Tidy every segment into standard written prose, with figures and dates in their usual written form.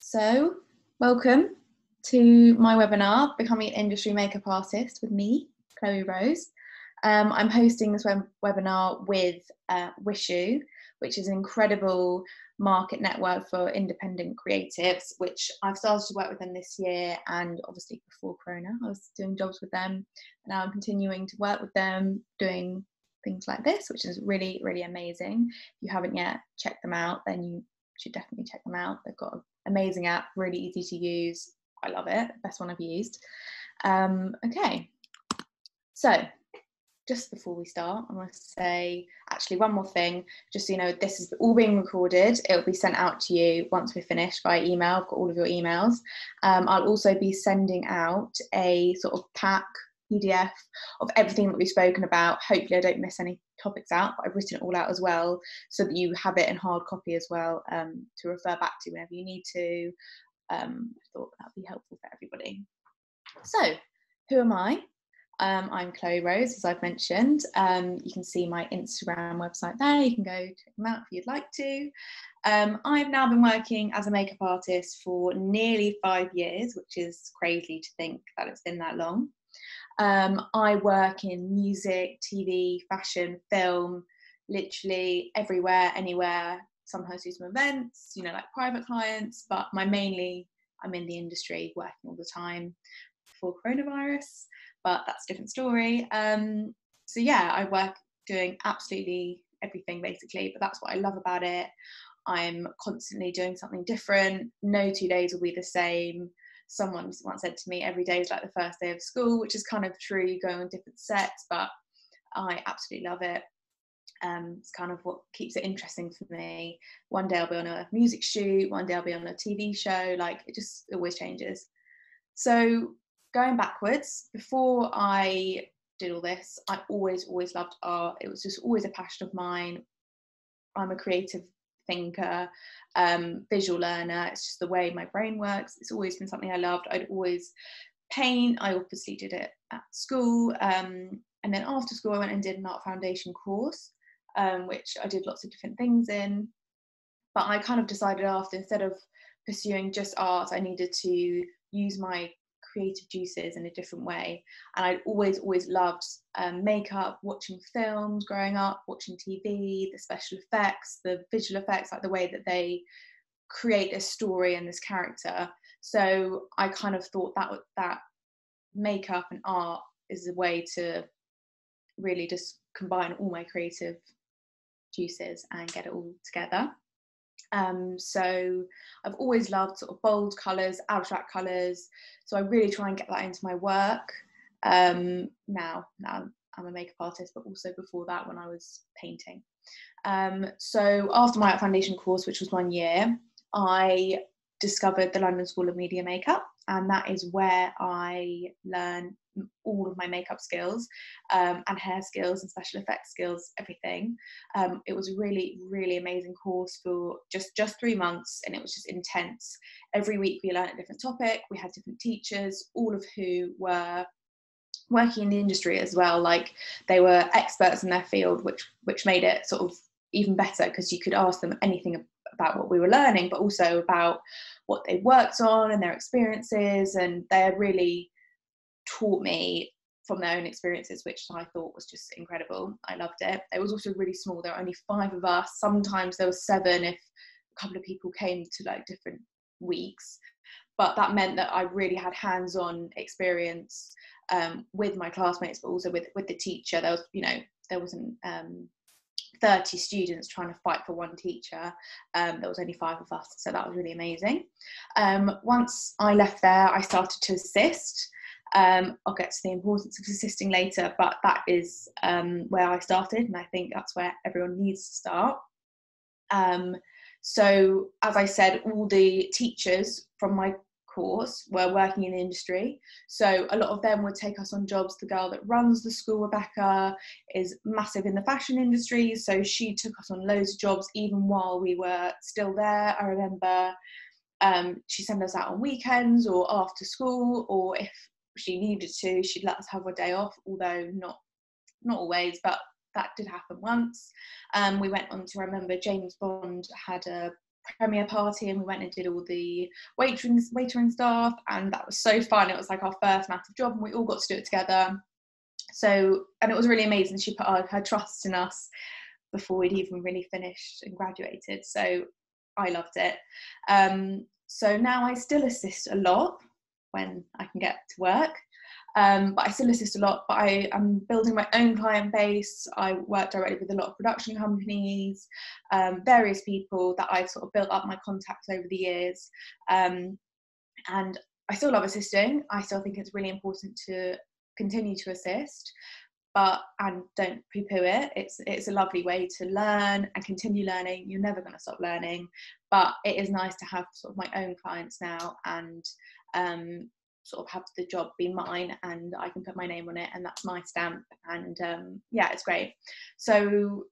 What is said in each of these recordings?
So, welcome to my webinar, Becoming an Industry Makeup Artist with me, Chloe Rose. I'm hosting this webinar with Wishu, which is an incredible market network for independent creatives, which I've started to work with them this year, and obviously before Corona I was doing jobs with them. Now I'm continuing to work with them, doing things like this, which is really, really amazing. If you haven't yet checked them out, then you should definitely check them out. They've got an amazing app, really easy to use. I love it, best one I've used. Okay, so just before we start, I want to say actually one more thing, just so you know, this is all being recorded. It will be sent out to you once we're finished by email. I've got all of your emails. I'll also be sending out a sort of pack PDF of everything that we've spoken about. Hopefully I don't miss any topics out, but I've written it all out as well, so that you have it in hard copy as well, to refer back to whenever you need to. I thought that would be helpful for everybody. So, who am I? I'm Chloe Rose, as I've mentioned. You can see my Instagram website there. You can go check them out if you'd like to. I've now been working as a makeup artist for nearly 5 years, which is crazy to think that it's been that long. I work in music, TV, fashion, film, literally everywhere, anywhere. Sometimes do some events, you know, like private clients, but I'm in the industry working all the time before coronavirus, but that's a different story. So yeah, I work doing absolutely everything basically, but that's what I love about it. I'm constantly doing something different. No 2 days will be the same. Someone once said to me, every day is like the first day of school, which is kind of true. You go on different sets, but I absolutely love it. It's kind of what keeps it interesting for me. One day I'll be on a music shoot, one day I'll be on a TV show, like it just always changes. So going backwards, before I did all this, I always loved art. It was just always a passion of mine. I'm a creative thinker, visual learner. It's just the way my brain works. It's always been something I loved. I'd always paint. I obviously did it at school, and then after school I went and did an art foundation course, which I did lots of different things in. But I kind of decided after, instead of pursuing just art, I needed to use my creative juices in a different way. And I'd always loved makeup, watching films growing up, watching TV, the special effects, the visual effects, like the way that they create this story and this character. So I kind of thought that makeup and art is a way to really just combine all my creative juices and get it all together. So I've always loved sort of bold colours, abstract colours, so I really try and get that into my work. Now I'm a makeup artist, but also before that when I was painting. So after my art foundation course, which was 1 year, I discovered the London School of Media Makeup, and that is where I learn all of my makeup skills, and hair skills and special effects skills, everything. It was a really amazing course for just 3 months, and it was just intense. Every week we learned a different topic. We had different teachers, all of who were working in the industry as well. Like, they were experts in their field, which made it sort of even better, because you could ask them anything about what we were learning, but also about what they worked on and their experiences, and they had really taught me from their own experiences, which I thought was just incredible. I loved it. It was also really small. There were only 5 of us. Sometimes there was 7 if a couple of people came to like different weeks, but that meant that I really had hands-on experience with my classmates, but also with the teacher. There wasn't 30 students trying to fight for one teacher. There was only 5 of us, so that was really amazing. Once I left there, I started to assist. I'll get to the importance of assisting later, but that is where I started, and I think that's where everyone needs to start. So as I said, all the teachers from my course were working in the industry, so a lot of them would take us on jobs. The girl that runs the school, Rebecca, is massive in the fashion industry, so she took us on loads of jobs even while we were still there. I remember she sent us out on weekends or after school, or if she needed to, she'd let us have a day off, although not always, but that did happen once. We went on to, I remember James Bond had a premiere party, and we went and did all the waitering stuff, and that was so fun. It was like our first massive job, and we all got to do it together. So, and it was really amazing. She put her trust in us before we'd even really finished and graduated. So I loved it. So now I still assist a lot when I can get to work. But I still assist a lot, but I'm building my own client base. I work directly with a lot of production companies, various people that I've sort of built up my contacts over the years. And I still love assisting. I still think it's really important to continue to assist, and don't poo-poo it. It's a lovely way to learn and continue learning. You're never going to stop learning, but it is nice to have sort of my own clients now, and sort of have the job be mine, and I can put my name on it, and that's my stamp. And yeah, it's great. So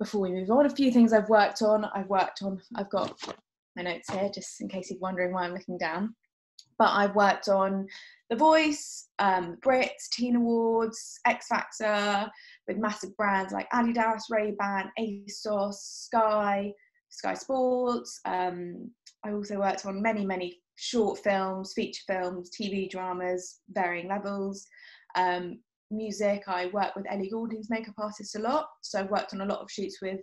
before we move on, a few things I've worked on. I've got my notes here just in case you're wondering why I'm looking down. But I've worked on The Voice, Brits, Teen Awards, X Factor, with massive brands like Adidas, Ray-Ban, ASOS, Sky Sports. I also worked on many short films, feature films, TV dramas, varying levels. Music, I work with Ellie Goulding's makeup artist a lot. So I've worked on a lot of shoots with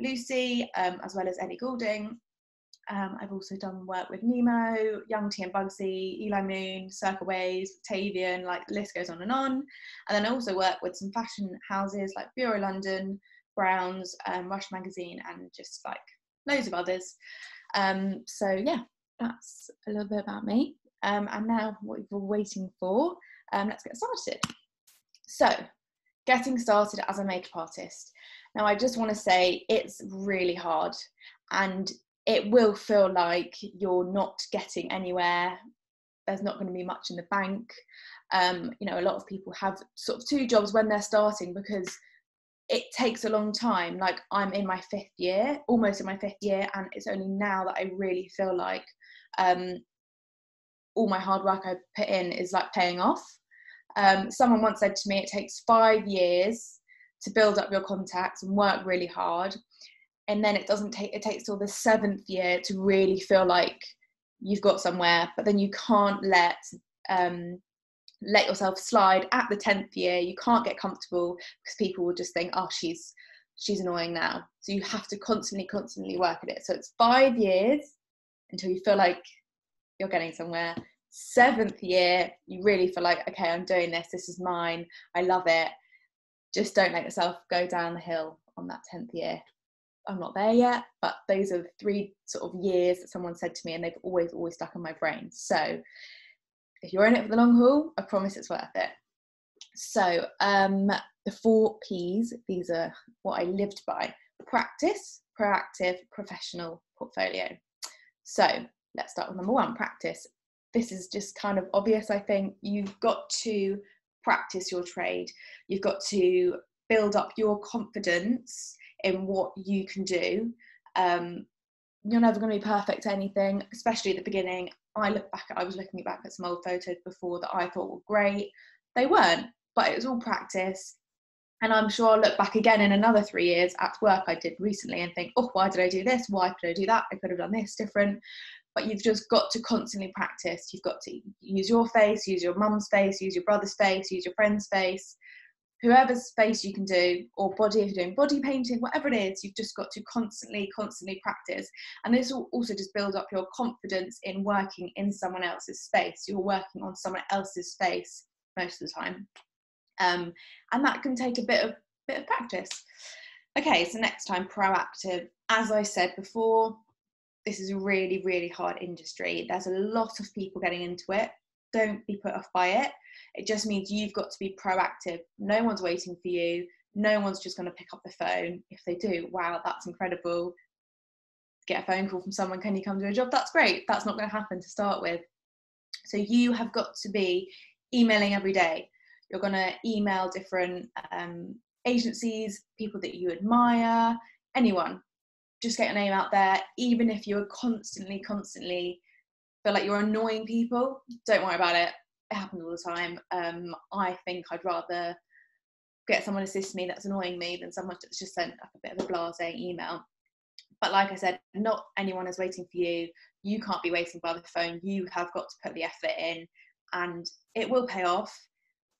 Lucy, as well as Ellie Goulding. I've also done work with Nimmo, Young T Bugsey, Eli Moon, Circa Waves, Octavian, like the list goes on. And then I also work with some fashion houses like Buro London, Browns, Russh Magazine, and just like loads of others. So yeah, that's a little bit about me. And now what you're waiting for, let's get started. So, getting started as a makeup artist. Now I just want to say it's really hard, and it will feel like you're not getting anywhere. There's not going to be much in the bank. You know, a lot of people have sort of two jobs when they're starting because it takes a long time. Like I'm in my almost in my fifth year, and it's only now that I really feel like all my hard work I put in is like paying off. Someone once said to me, it takes 5 years to build up your contacts and work really hard. And then it takes till the 7th year to really feel like you've got somewhere, but then you can't let yourself slide at the 10th year. You can't get comfortable because people will just think, oh, she's annoying now. So you have to constantly work at it. So it's 5 years until you feel like you're getting somewhere. 7th year, you really feel like, okay, I'm doing this. This is mine. I love it. Just don't let yourself go down the hill on that 10th year. I'm not there yet, but those are the 3 sort of years that someone said to me, and they've always stuck in my brain. So if you're in it for the long haul, I promise it's worth it. So the 4 P's, these are what I lived by: practice, proactive, professional, portfolio. So let's start with number 1, practice. This is just kind of obvious, I think. You've got to practice your trade. You've got to build up your confidence in what you can do. You're never going to be perfect at anything, especially at the beginning. I was looking back at some old photos before that I thought were great. They weren't, but it was all practice. And I'm sure I'll look back again in another 3 years at work I did recently and think, oh, why did I do this? Why could I do that? I could have done this different. But you've just got to constantly practice. You've got to use your face, use your mum's face, use your brother's face, use your friend's face, whoever's face you can do, or body, if you're doing body painting, whatever it is, you've just got to constantly practice. And this will also just build up your confidence in working in someone else's space. You're working on someone else's space most of the time. And that can take a bit of practice. Okay, so next time, proactive. As I said before, this is a really, really hard industry. There's a lot of people getting into it. Don't be put off by it. It just means you've got to be proactive. No one's waiting for you. No one's just going to pick up the phone. If they do, wow, that's incredible. Get a phone call from someone, can you come to a job? That's great. That's not going to happen to start with. So you have got to be emailing every day. You're going to email different agencies, people that you admire, anyone. Just get your name out there. Even if you're constantly feel like you're annoying people, don't worry about it. It happens all the time. I think I'd rather get someone to assist me that's annoying me than someone that's just sent up a bit of a blasé email. But like I said, not anyone is waiting for you. You can't be waiting by the phone. You have got to put the effort in, and it will pay off.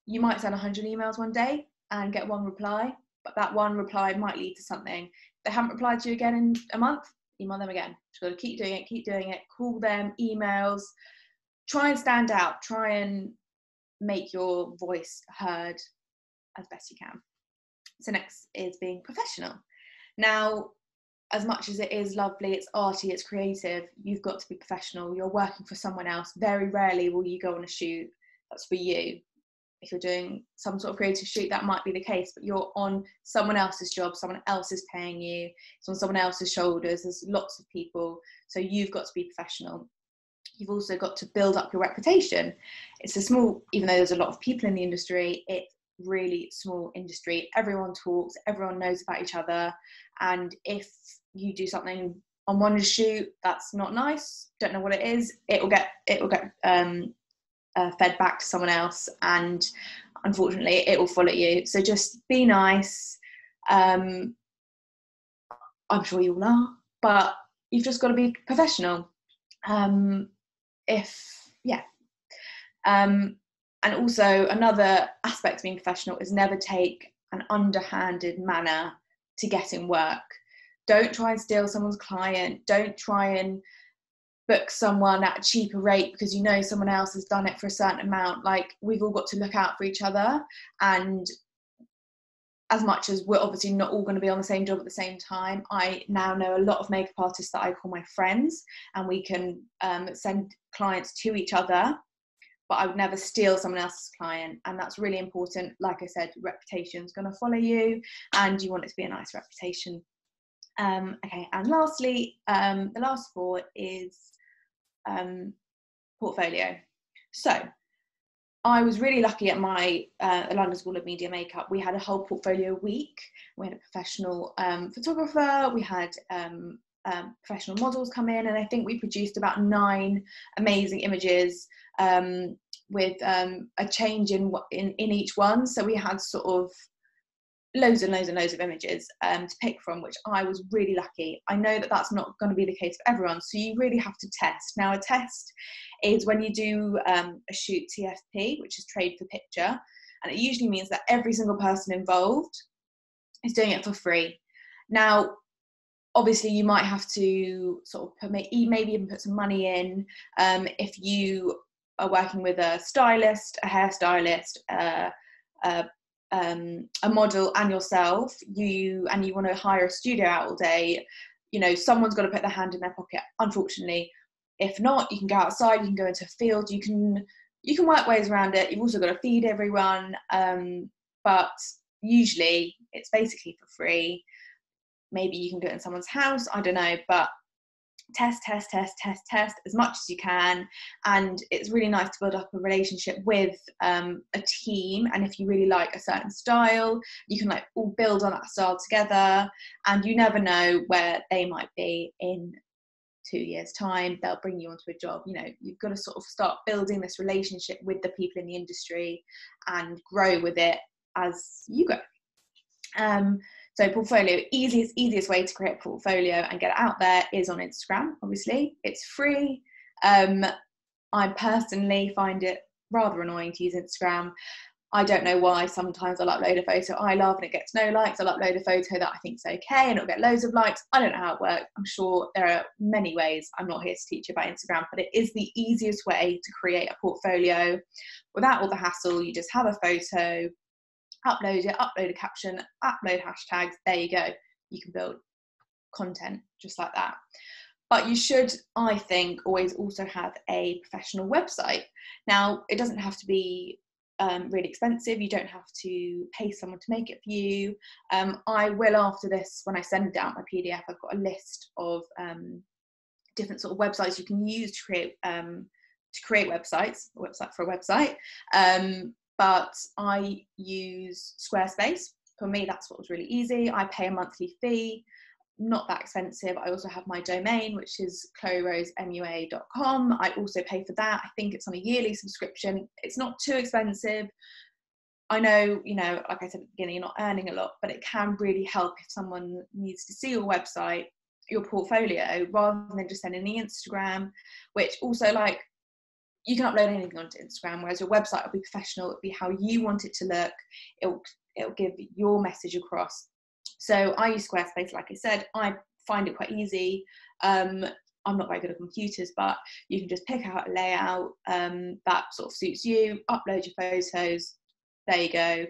You might send 100 emails one day and get one reply, but that one reply might lead to something. If they haven't replied to you again in a month, email them again. Just got to keep doing it, call them, emails, try and stand out, try and make your voice heard as best you can. So next is being professional. Now, as much as it is lovely, it's arty, it's creative, you've got to be professional. You're working for someone else. Very rarely will you go on a shoot that's for you. If you're doing some sort of creative shoot, that might be the case, but you're on someone else's job, someone else is paying you, it's on someone else's shoulders, there's lots of people, so you've got to be professional. You've also got to build up your reputation. It's a small, even though there's a lot of people in the industry, it's really small industry. Everyone talks, everyone knows about each other, and if you do something on one shoot that's not nice, don't know what it is, it will get fed back to someone else, and unfortunately it will follow you. So just be nice. I'm sure you all are, but you've just got to be professional. And also another aspect of being professional is never take an underhanded manner to getting work. Don't try and steal someone's client. Don't try and book someone at a cheaper rate because you know someone else has done it for a certain amount. Like, we've all got to look out for each other, and as much as we're obviously not all going to be on the same job at the same time, I now know a lot of makeup artists that I call my friends, and we can send clients to each other, but I would never steal someone else's client, and that's really important. Like I said, reputation is going to follow you, and you want it to be a nice reputation. Okay, and lastly, the last four is portfolio. So I was really lucky at my London School of Media Makeup. We had a whole portfolio week. We had a professional photographer, we had professional models come in, and I think we produced about 9 amazing images with a change in each one. So we had sort of loads and loads and loads of images to pick from, which I was really lucky. I know that that's not going to be the case for everyone, so you really have to test. Now, a test is when you do a shoot TFP, which is trade for picture, and it usually means that every single person involved is doing it for free. Now, obviously, you might have to sort of maybe even put some money in if you are working with a stylist, a hairstylist, a model, and yourself. You want to hire a studio out all day. You know, someone's got to put their hand in their pocket. Unfortunately, if not, you can go outside. You can go into a field. You can work ways around it. You've also got to feed everyone, but usually it's basically for free. Maybe you can do it in someone's house, I don't know, but test as much as you can. And it's really nice to build up a relationship with a team, and if you really like a certain style, you can like all build on that style together, and you never know where they might be in 2 years' time. They'll bring you onto a job. You know, you've got to sort of start building this relationship with the people in the industry and grow with it as you go. So portfolio, easiest way to create a portfolio and get it out there is on Instagram. Obviously, it's free. I personally find it rather annoying to use Instagram. I don't know why. Sometimes I'll upload a photo I love and it gets no likes. I'll upload a photo that I think's okay and it'll get loads of likes. I don't know how it works. I'm sure there are many ways. I'm not here to teach you about Instagram, but it is the easiest way to create a portfolio without all the hassle. You just have a photo, upload it, upload a caption, upload hashtags, there you go. You can build content just like that. But you should, I think, always also have a professional website. Now, it doesn't have to be really expensive. You don't have to pay someone to make it for you. I will, after this, when I send out my PDF, I've got a list of different sort of websites you can use to create websites, a website for a website. But I use Squarespace. For me, that's what was really easy. I pay a monthly fee, not that expensive. I also have my domain, which is chloerosemua.com. I also pay for that. I think it's on a yearly subscription. It's not too expensive. I know, you know, like I said at the beginning, you're not earning a lot, but it can really help if someone needs to see your website your portfolio rather than just sending the Instagram, which also, like, you can upload anything onto Instagram, whereas your website will be professional. It'll be how you want it to look. It'll give your message across. So I use Squarespace, like I said. I find it quite easy. I'm not very good at computers, but you can just pick out a layout that sort of suits you, upload your photos, there you go,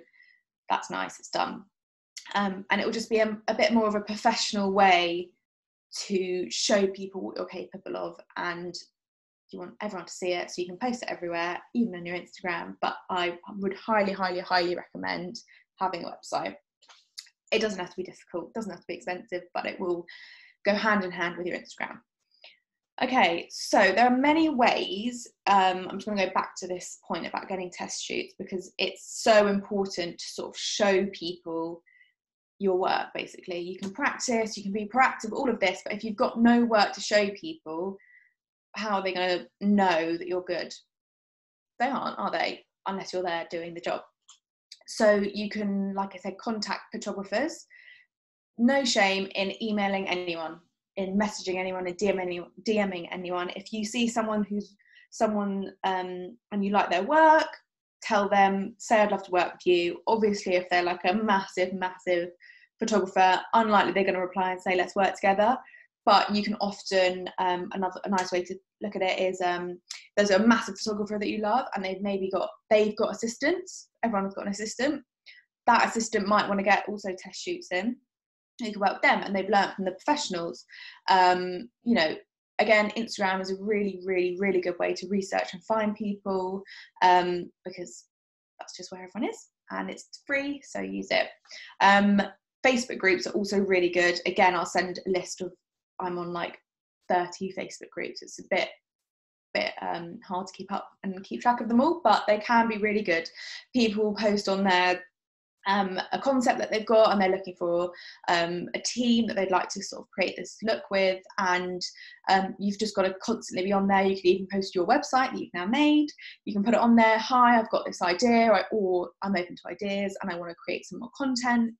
that's nice, it's done. And it will just be a bit more of a professional way to show people what you're capable of, and you want everyone to see it, so you can post it everywhere, even on your Instagram. But I would highly, highly, highly recommend having a website. It doesn't have to be difficult, it doesn't have to be expensive, but it will go hand in hand with your Instagram. Okay, so there are many ways. I'm just going to go back to this point about getting test shoots, because it's so important to sort of show people your work. Basically, you can practice, you can be proactive, all of this, but if you've got no work to show people, how are they going to know that you're good? They aren't, are they? Unless you're there doing the job. So you can, like I said, contact photographers. No shame in emailing anyone, in messaging anyone, in DMing anyone. If you see someone and you like their work, tell them, say I'd love to work with you. Obviously, if they're like a massive photographer, unlikely they're going to reply and say let's work together. But you can often, a nice way to look at it is, there's a massive photographer that you love, and they've got assistants. Everyone's got an assistant. That assistant might want to get also test shoots in. You can work with them, and they've learned from the professionals. You know, again, Instagram is a really, really, really good way to research and find people, because that's just where everyone is, and it's free, so use it. Facebook groups are also really good. Again, I'll send a list of, I'm on like 30 Facebook groups. It's a bit hard to keep up and keep track of them all, but they can be really good. People post on there a concept that they've got, and they're looking for a team that they'd like to sort of create this look with, and you've just got to constantly be on there. You could even post your website that you've now made. You can put it on there, hi, I've got this idea, or I'm open to ideas and I want to create some more content.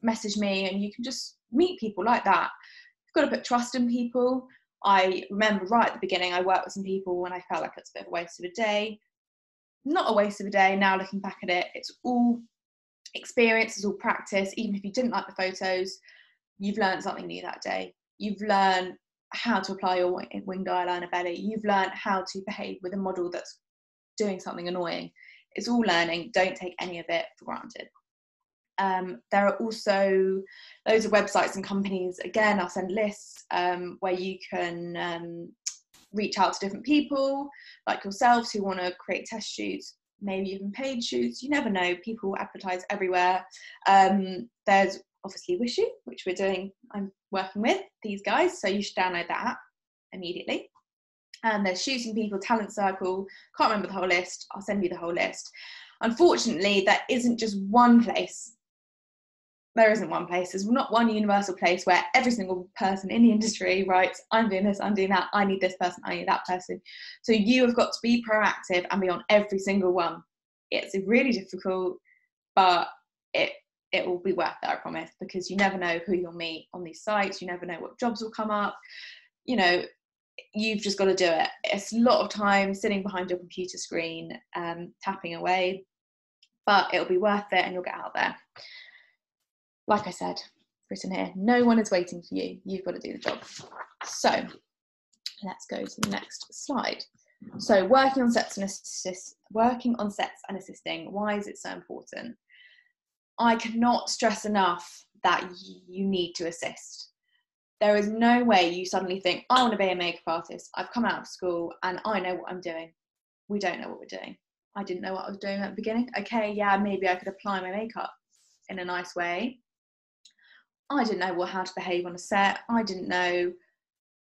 Message me, and you can just meet people like that. You've got to put trust in people. I remember right at the beginning, I worked with some people when I felt like it's a bit of a waste of a day. Not a waste of a day. Now looking back at it, it's all experience, it's all practice. Even if you didn't like the photos, you've learned something new that day. You've learned how to apply your winged eyeliner belly. You've learned how to behave with a model that's doing something annoying. It's all learning. Don't take any of it for granted. There are also loads of websites and companies. Again, I'll send lists where you can reach out to different people like yourselves who want to create test shoots, maybe even paid shoots. You never know, people advertise everywhere. There's obviously Wishu, which I'm working with these guys, so you should download that app immediately. And there's Shooting People, Talent Circle, can't remember the whole list, I'll send you the whole list. Unfortunately, there isn't just one place. There isn't one place. There's not one universal place where every single person in the industry writes, I'm doing this, I'm doing that, I need this person, I need that person. So you have got to be proactive and be on every single one. It's really difficult, but it will be worth it, I promise, because you never know who you'll meet on these sites. You never know what jobs will come up. You know, you've just got to do it. It's a lot of time sitting behind your computer screen, tapping away, but it'll be worth it and you'll get out there. Like I said, written here, no one is waiting for you. You've got to do the job. So let's go to the next slide. So working on sets and assisting, why is it so important? I cannot stress enough that you need to assist. There is no way you suddenly think, I want to be a makeup artist. I've come out of school and I know what I'm doing. We don't know what we're doing. I didn't know what I was doing at the beginning. Okay, yeah, maybe I could apply my makeup in a nice way. I didn't know how to behave on a set. I didn't know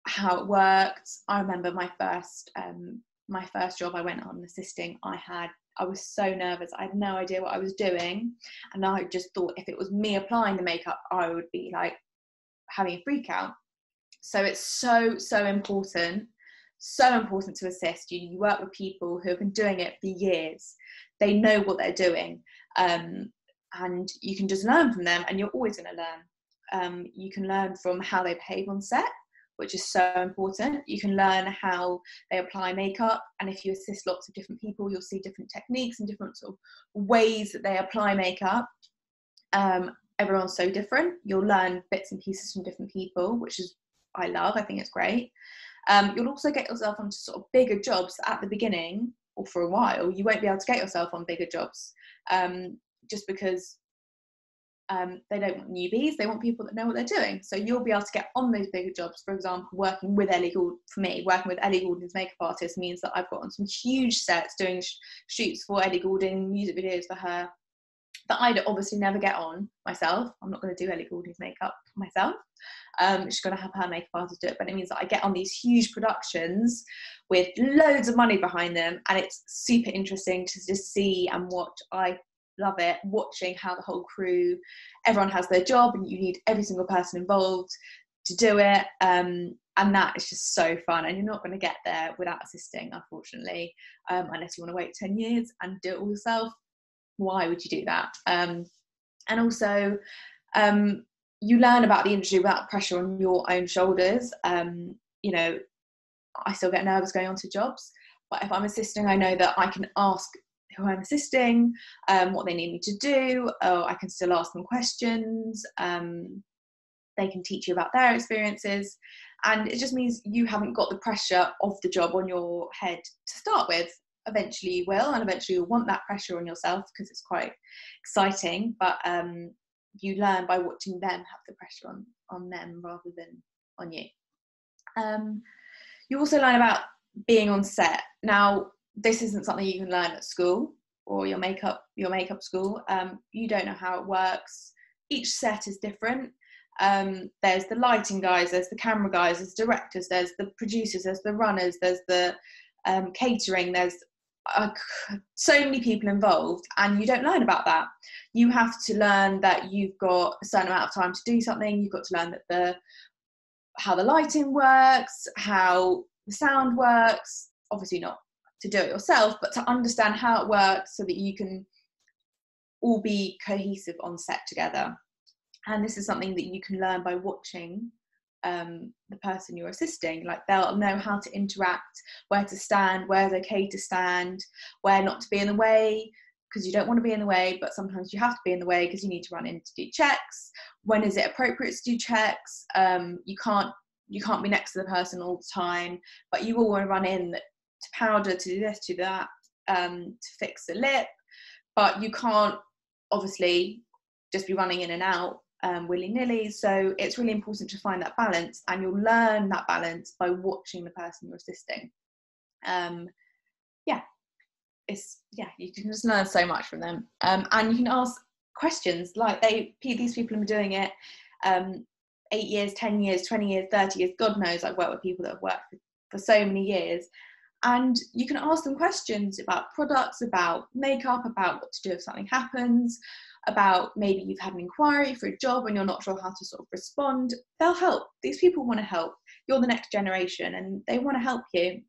how it worked. I remember my first job I went on assisting. I was so nervous. I had no idea what I was doing, and I just thought if it was me applying the makeup, I would be like having a freak out. So it's so important to assist. You work with people who have been doing it for years. They know what they're doing, and you can just learn from them, and you're always going to learn. You can learn from how they behave on set, which is so important. You can learn how they apply makeup, and if you assist lots of different people, you'll see different techniques and different sort of ways that they apply makeup. Everyone's so different. You'll learn bits and pieces from different people, which is, I love, I think it's great. You'll also get yourself onto sort of bigger jobs at the beginning, or for a while. You won't be able to get yourself on bigger jobs, just because they don't want newbies, they want people that know what they're doing. So you'll be able to get on those bigger jobs. For example, working with Ellie Goulding, for me, working with Ellie Goulding's makeup artist means that I've got on some huge sets doing shoots for Ellie Goulding, music videos for her, that I'd obviously never get on myself. I'm not going to do Ellie Goulding's makeup myself. She's going to have her makeup artist do it, but it means that I get on these huge productions with loads of money behind them, and it's super interesting to just see and watch. I love it, watching how the whole crew, everyone has their job, and you need every single person involved to do it, and that is just so fun. And you're not going to get there without assisting, unfortunately, unless you want to wait 10 years and do it all yourself. Why would you do that? And also, you learn about the industry without pressure on your own shoulders. You know, I still get nervous going on to jobs, but if I'm assisting, I know that I can ask who I'm assisting, what they need me to do. I can still ask them questions. They can teach you about their experiences, and it just means you haven't got the pressure of the job on your head to start with. Eventually you will, and eventually you'll want that pressure on yourself because it's quite exciting, but you learn by watching them have the pressure on them rather than on you. You also learn about being on set. Now, this isn't something you can learn at school or your makeup school. You don't know how it works. Each set is different. There's the lighting guys, there's the camera guys, there's directors, there's the producers, there's the runners, there's the catering, there's so many people involved, and you don't learn about that. You have to learn that you've got a certain amount of time to do something. You've got to learn that how the lighting works, how the sound works, obviously not to do it yourself, but to understand how it works so that you can all be cohesive on set together. And this is something that you can learn by watching the person you're assisting. Like, they'll know how to interact, where to stand, where's okay to stand, where not to be in the way, because you don't want to be in the way, but sometimes you have to be in the way because you need to run in to do checks. When is it appropriate to do checks? You can't be next to the person all the time, but you will want to run in to powder, to do this, to do that, to fix the lip, but you can't obviously just be running in and out willy-nilly. So it's really important to find that balance, and you'll learn that balance by watching the person you're assisting. You can just learn so much from them, and you can ask questions. Like, these people have been doing it 8 years, 10 years, 20 years, 30 years, God knows. I've worked with people that have worked for so many years, and you can ask them questions about products, about makeup, about what to do if something happens, about maybe you've had an inquiry for a job and you're not sure how to sort of respond. They'll help. These people want to help. You're the next generation and they want to help you.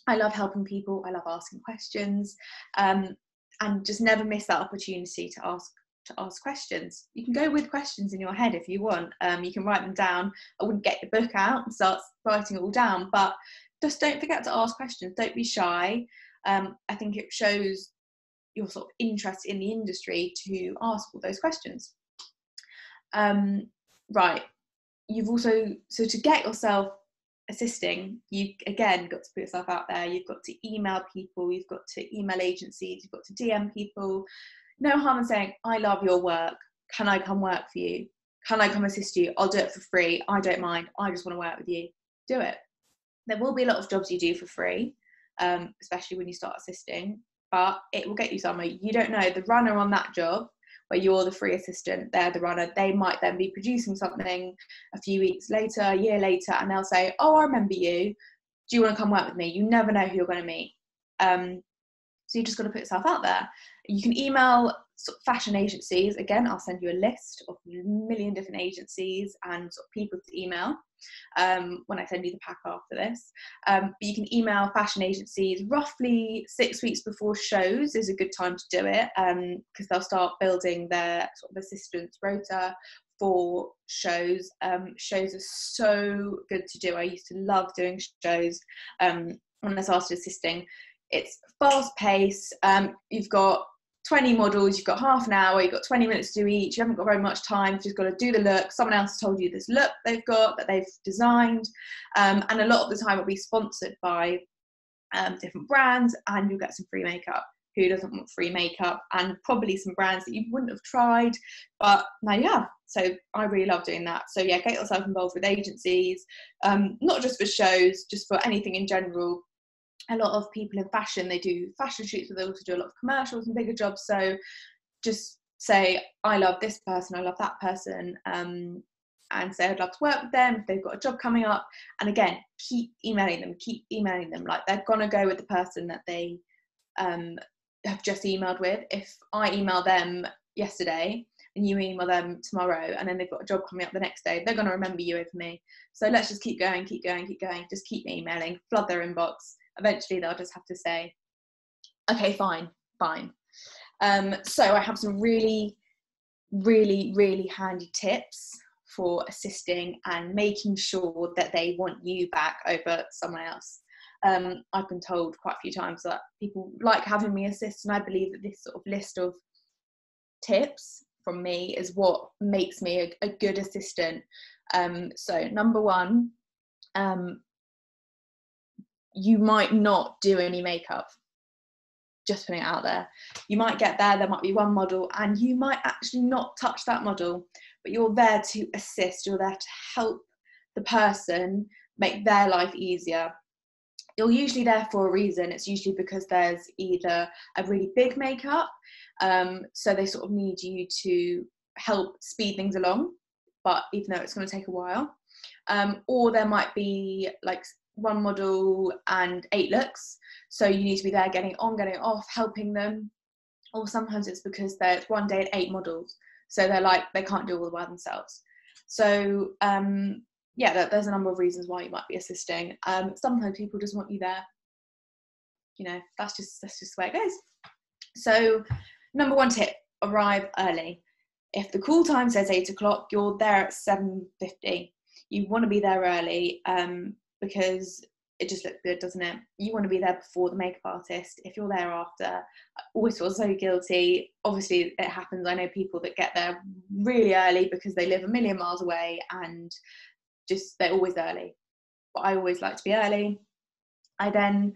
I love helping people. I love asking questions, and just never miss that opportunity to ask questions. You can go with questions in your head if you want. You can write them down. I wouldn't get your book out and start writing it all down, but just don't forget to ask questions. Don't be shy. I think it shows your sort of interest in the industry to ask all those questions. Right. You've also, so to get yourself assisting, you again got to put yourself out there. You've got to email people, you've got to email agencies, you've got to DM people. No harm in saying, I love your work. Can I come work for you? Can I come assist you? I'll do it for free. I don't mind. I just want to work with you. Do it. There will be a lot of jobs you do for free, especially when you start assisting, but it will get you somewhere. You don't know, the runner on that job, where you're the free assistant, they're the runner, they might then be producing something a few weeks later, a year later, and they'll say, oh, I remember you. Do you want to come work with me? You never know who you're going to meet. So you just got to put yourself out there. You can email sort of fashion agencies. Again, I'll send you a list of a million different agencies and sort of people to email when I send you the pack after this. But you can email fashion agencies roughly 6 weeks before shows is a good time to do it, because they'll start building their sort of assistance rota for shows. Shows are so good to do. I used to love doing shows when I started assisting. It's fast paced. You've got 20 models, you've got half an hour, you've got 20 minutes to do each, you haven't got very much time, you've just got to do the look. Someone else has told you this look they've got, that they've designed, and a lot of the time it'll be sponsored by different brands, and you'll get some free makeup. Who doesn't want free makeup? And probably some brands that you wouldn't have tried, but now you have. So I really love doing that. So yeah, get yourself involved with agencies, not just for shows, just for anything in general. A lot of people in fashion, they do fashion shoots, but they also do a lot of commercials and bigger jobs. So just say, I love this person, I love that person, and say I'd love to work with them if they've got a job coming up. And again, keep emailing them. Like, they're gonna go with the person that they have just emailed with. If I email them yesterday and you email them tomorrow, and then they've got a job coming up the next day, they're going to remember you over me. So let's just keep going, just keep emailing, flood their inbox. Eventually they'll just have to say, okay, fine. So I have some really handy tips for assisting and making sure that they want you back over someone else. I've been told quite a few times that people like having me assist, and I believe that this sort of list of tips from me is what makes me a good assistant. So number one, you might not do any makeup. Just putting it out there. You might get there might be one model, and you might actually not touch that model, but you're there to assist, you're there to help the person make their life easier. You're usually there for a reason. It's usually because there's either a really big makeup, so they sort of need you to help speed things along, but even though it's going to take a while, or there might be like one model and 8 looks, so you need to be there getting on, getting off, helping them. Or sometimes it's because there's one day and 8 models, so they're like, they can't do it all by themselves. So yeah, there's a number of reasons why you might be assisting. Sometimes people just want you there. You know, that's just the way it goes. So number one tip, arrive early. If the call time says 8 o'clock, you're there at 7:50. You want to be there early, because it just looks good, doesn't it? You want to be there before the makeup artist. If you're there after, I always feel so guilty. Obviously it happens. I know people that get there really early because they live a million miles away, and just they're always early. But I always like to be early. I then,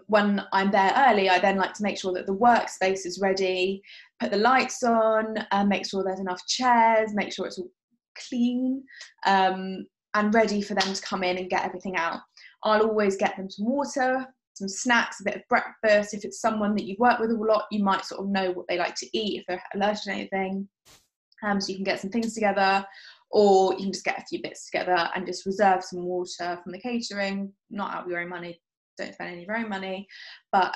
when I'm there early, I then like to make sure that the workspace is ready, put the lights on, make sure there's enough chairs, make sure it's all clean, and ready for them to come in and get everything out. I'll always get them some water, some snacks, a bit of breakfast. If it's someone that you've worked with a lot, you might sort of know what they like to eat, if they're allergic to anything. So you can get some things together, or you can just get a few bits together and just reserve some water from the catering, not out of your own money, don't spend any of your own money, but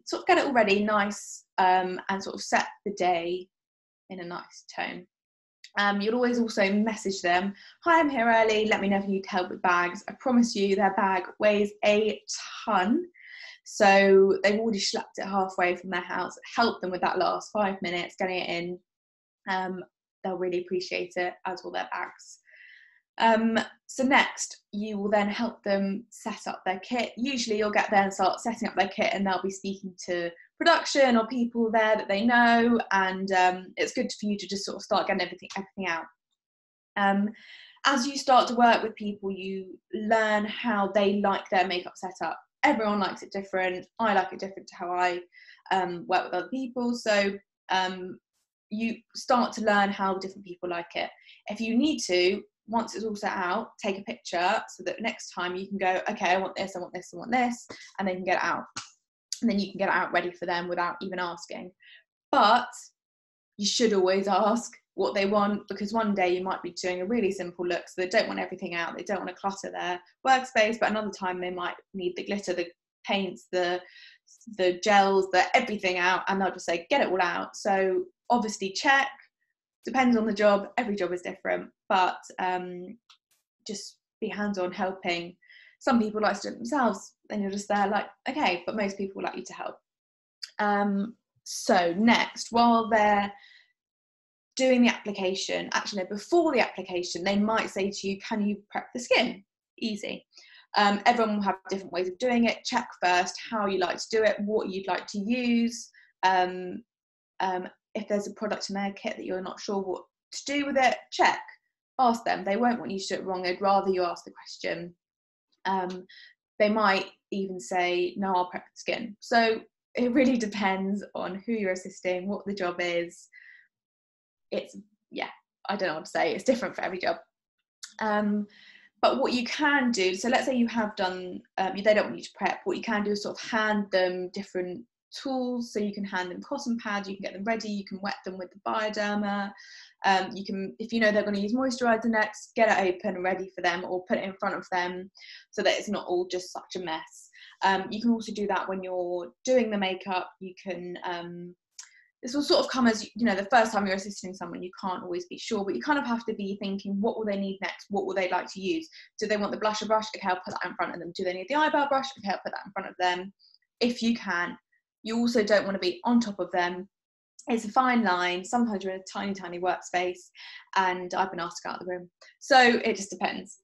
sort of get it all ready, nice, and sort of set the day in a nice tone. You'll always also message them, hi, I'm here early, let me know if you need help with bags. I promise you their bag weighs a ton, so they've already schlepped it halfway from their house. Help them with that last 5 minutes, getting it in. They'll really appreciate it, as will their bags. So next, you will then help them set up their kit. Usually you'll get there and start setting up their kit, and they'll be speaking to production or people there that they know, and it's good for you to just sort of start getting everything out. As you start to work with people, you learn how they like their makeup setup. Everyone likes it different. I like it different to how I work with other people. So you start to learn how different people like it. If you need to, once it's all set out, take a picture so that next time you can go, okay, I want this, I want this, I want this, and they can get it out. And then you can get it out ready for them without even asking. But you should always ask what they want, because one day you might be doing a really simple look, so they don't want everything out, they don't want to clutter their workspace, but another time they might need the glitter, the paints, the gels, the everything out, and they'll just say, get it all out. So obviously check, depends on the job, every job is different, but just be hands-on helping. Some people like to do it themselves, and you're just there like, okay, but most people like you to help. So next, while they're doing the application, actually before the application, they might say to you, can you prep the skin? Easy. Everyone will have different ways of doing it. Check first how you like to do it, what you'd like to use. If there's a product in their kit that you're not sure what to do with it, check. Ask them. They won't want you to do it wrong. They'd rather you ask the question. They might even say, no, I'll prep the skin. So it really depends on who you're assisting, what the job is. It's, yeah, I don't know what to say. It's different for every job. But what you can do, so let's say you have done, they don't want you to prep, what you can do is sort of hand them different tools. So you can hand them cotton pads, you can get them ready, you can wet them with the bioderma. You can, if you know they're going to use moisturiser next, get it open and ready for them, or put it in front of them so that it's not all just such a mess. You can also do that when you're doing the makeup. You can, this will sort of come as, you know, the first time you're assisting someone, you can't always be sure, but you kind of have to be thinking, what will they need next? What will they like to use? Do they want the blusher brush? Okay, I'll put that in front of them. Do they need the eyebrow brush? Okay, I'll put that in front of them. If you can. You also don't want to be on top of them. It's a fine line. Sometimes you're in a tiny, tiny workspace, and I've been asked to go out of the room. So it just depends.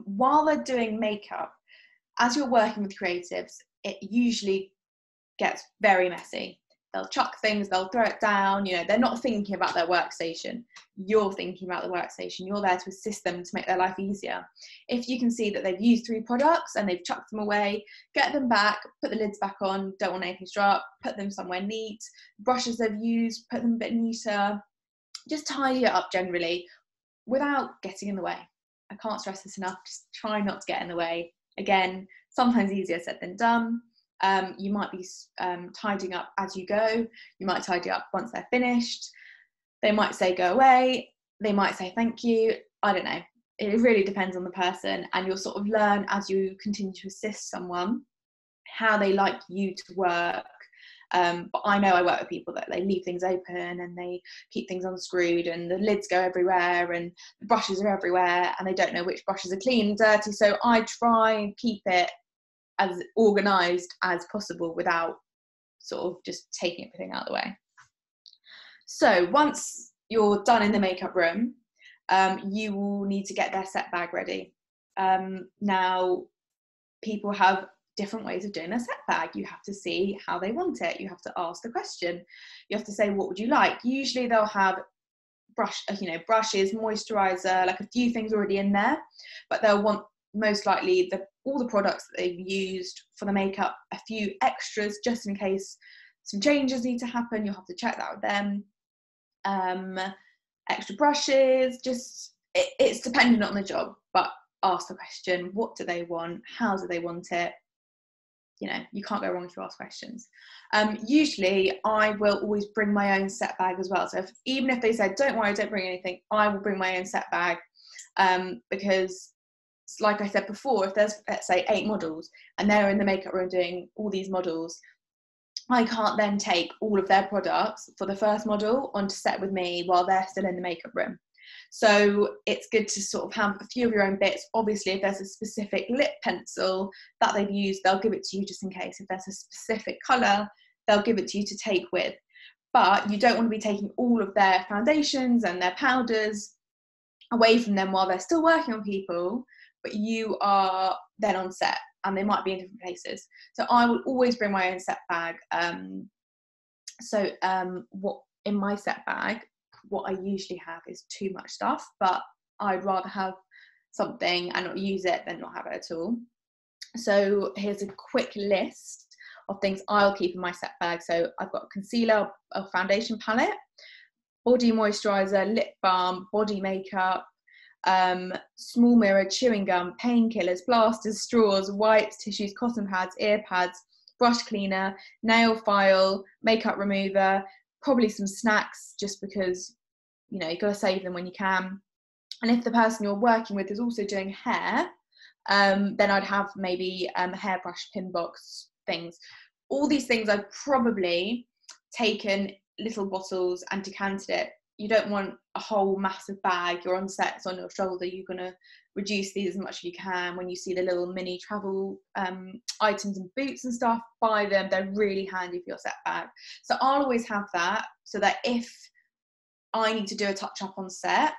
While they're doing makeup, as you're working with creatives, it usually gets very messy. They'll chuck things, they'll throw it down, you know, they're not thinking about their workstation. You're thinking about the workstation. You're there to assist them to make their life easier. If you can see that they've used 3 products and they've chucked them away, get them back, put the lids back on, don't want anything to dry up, put them somewhere neat. Brushes they've used, put them a bit neater. Just tidy it up generally without getting in the way. I can't stress this enough, just try not to get in the way. Again, sometimes easier said than done. You might be tidying up as you go. You might tidy up once they're finished. They might say go away. They might say thank you. I don't know. It really depends on the person, and you'll sort of learn as you continue to assist someone how they like you to work. But I know I work with people that they leave things open and they keep things unscrewed and the lids go everywhere and the brushes are everywhere and they don't know which brushes are clean and dirty. So I try and keep it as organised as possible without sort of just taking everything out of the way. So once you're done in the makeup room, you will need to get their set bag ready. Now, people have different ways of doing their set bag. You have to see how they want it. You have to ask the question. You have to say, what would you like? Usually they'll have brushes, moisturiser, like a few things already in there, but they'll want most likely all the products that they've used for the makeup, a few extras just in case some changes need to happen. You'll have to check that with them. Extra brushes, just it's dependent on the job, but ask the question, what do they want? How do they want it? You know, you can't go wrong if you ask questions. Usually I will always bring my own set bag as well. So even if they said, don't worry, don't bring anything, I will bring my own set bag, because like I said before, if there's, let's say, 8 models and they're in the makeup room doing all these models, I can't then take all of their products for the first model onto set with me while they're still in the makeup room. So it's good to sort of have a few of your own bits. Obviously, if there's a specific lip pencil that they've used, they'll give it to you just in case. If there's a specific colour, they'll give it to you to take with. But you don't want to be taking all of their foundations and their powders away from them while they're still working on people, but you are then on set and they might be in different places. So I will always bring my own set bag. What in my set bag, what I usually have is too much stuff, but I'd rather have something and not use it than not have it at all. So here's a quick list of things I'll keep in my set bag. So I've got a concealer, a foundation palette, body moisturiser, lip balm, body makeup, small mirror, chewing gum, painkillers, plasters, straws, wipes, tissues, cotton pads, ear pads, brush cleaner, nail file, makeup remover, probably some snacks just because, you know, you've got to save them when you can. And if the person you're working with is also doing hair, then I'd have maybe a hairbrush, pin box, things. All these things I've probably taken little bottles and decanted it, you don't want a whole massive bag. You're on set, it's on your shoulder. You're going to reduce these as much as you can. When you see the little mini travel items and boots and stuff, buy them. They're really handy for your set bag. So I'll always have that, so that if I need to do a touch up on set,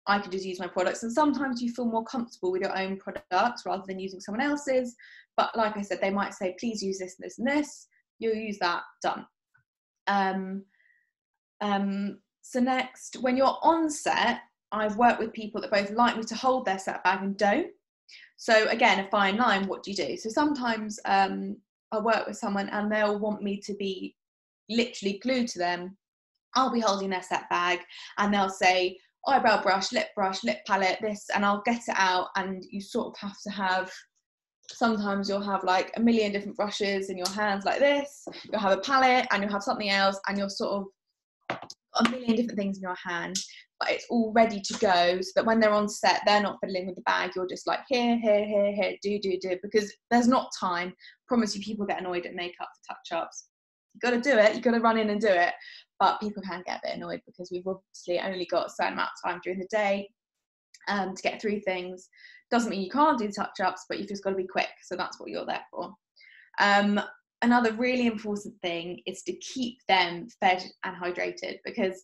I can just use my products. And sometimes you feel more comfortable with your own products rather than using someone else's. But like I said, they might say, please use this and this and this. You'll use that, done. So next, when you're on set, I've worked with people that both like me to hold their set bag and don't. So again, a fine line, what do you do? So sometimes I work with someone and they'll want me to be literally glued to them. I'll be holding their set bag and they'll say, eyebrow brush, lip palette, this, and I'll get it out, and you sort of have to have, sometimes you'll have like a million different brushes in your hands like this, you'll have a palette and you'll have something else, and you're sort of a million different things in your hand, but it's all ready to go, so that when they're on set, they're not fiddling with the bag. You're just like, here, do, because there's not time. I promise you, people get annoyed at makeup for touch-ups. You've got to do it, you've got to run in and do it, but people can get a bit annoyed because we've obviously only got a certain amount of time during the day to get through things. Doesn't mean you can't do touch-ups, but you've just got to be quick, so that's what you're there for. Another really important thing is to keep them fed and hydrated, because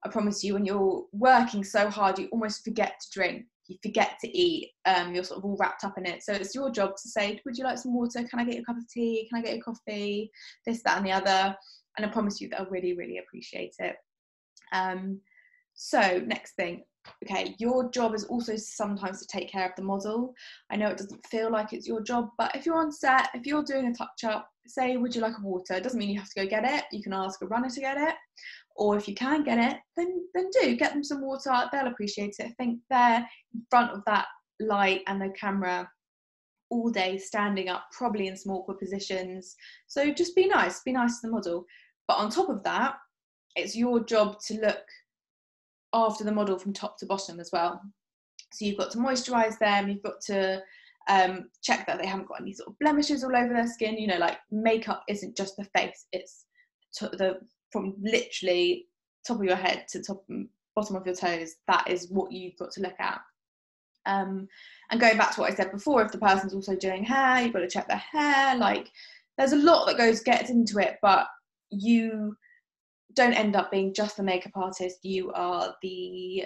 I promise you, when you're working so hard, you almost forget to drink, you forget to eat, you're sort of all wrapped up in it. So it's your job to say, would you like some water? Can I get you a cup of tea? Can I get you coffee? This, that, and the other. And I promise you, they'll really, really appreciate it. So next thing, okay, your job is also sometimes to take care of the model. I know it doesn't feel like it's your job, but if you're on set, if you're doing a touch-up, say, would you like a water? It doesn't mean you have to go get it. You can ask a runner to get it. Or if you can get it, then do. Get them some water. They'll appreciate it. I think they're in front of that light and the camera all day, standing up, probably in some awkward positions. So just be nice to the model. But on top of that, it's your job to look after the model from top to bottom as well. So you've got to moisturize them, you've got to check that they haven't got any sort of blemishes all over their skin. You know, like, makeup isn't just the face, it's from literally top of your head to bottom of your toes. That is what you've got to look at. And going back to what I said before, if the person's also doing hair, you've got to check their hair. Like, there's a lot that gets into it, but you don't end up being just the makeup artist. You are the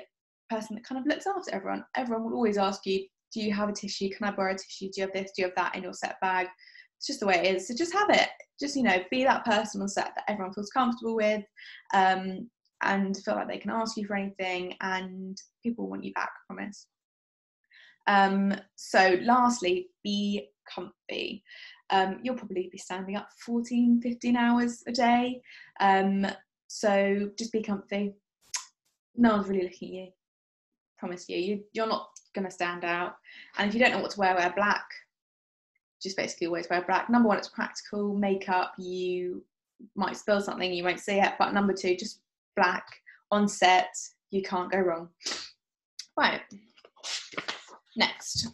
person that kind of looks after everyone. Everyone will always ask you, do you have a tissue? Can I borrow a tissue? Do you have this? Do you have that in your set bag? It's just the way it is. So just have it. Just, you know, be that person on set that everyone feels comfortable with, and feel like they can ask you for anything, and people want you back, I promise. So lastly, be comfy. You'll probably be standing up 14, 15 hours a day. So just be comfy. No one's really looking at you. Promise you. You're not going to stand out. And if you don't know what to wear black. Just basically always wear black. Number one, it's practical. Makeup, you might spill something, you won't see it. But number two, just black on set. You can't go wrong. Right. Next.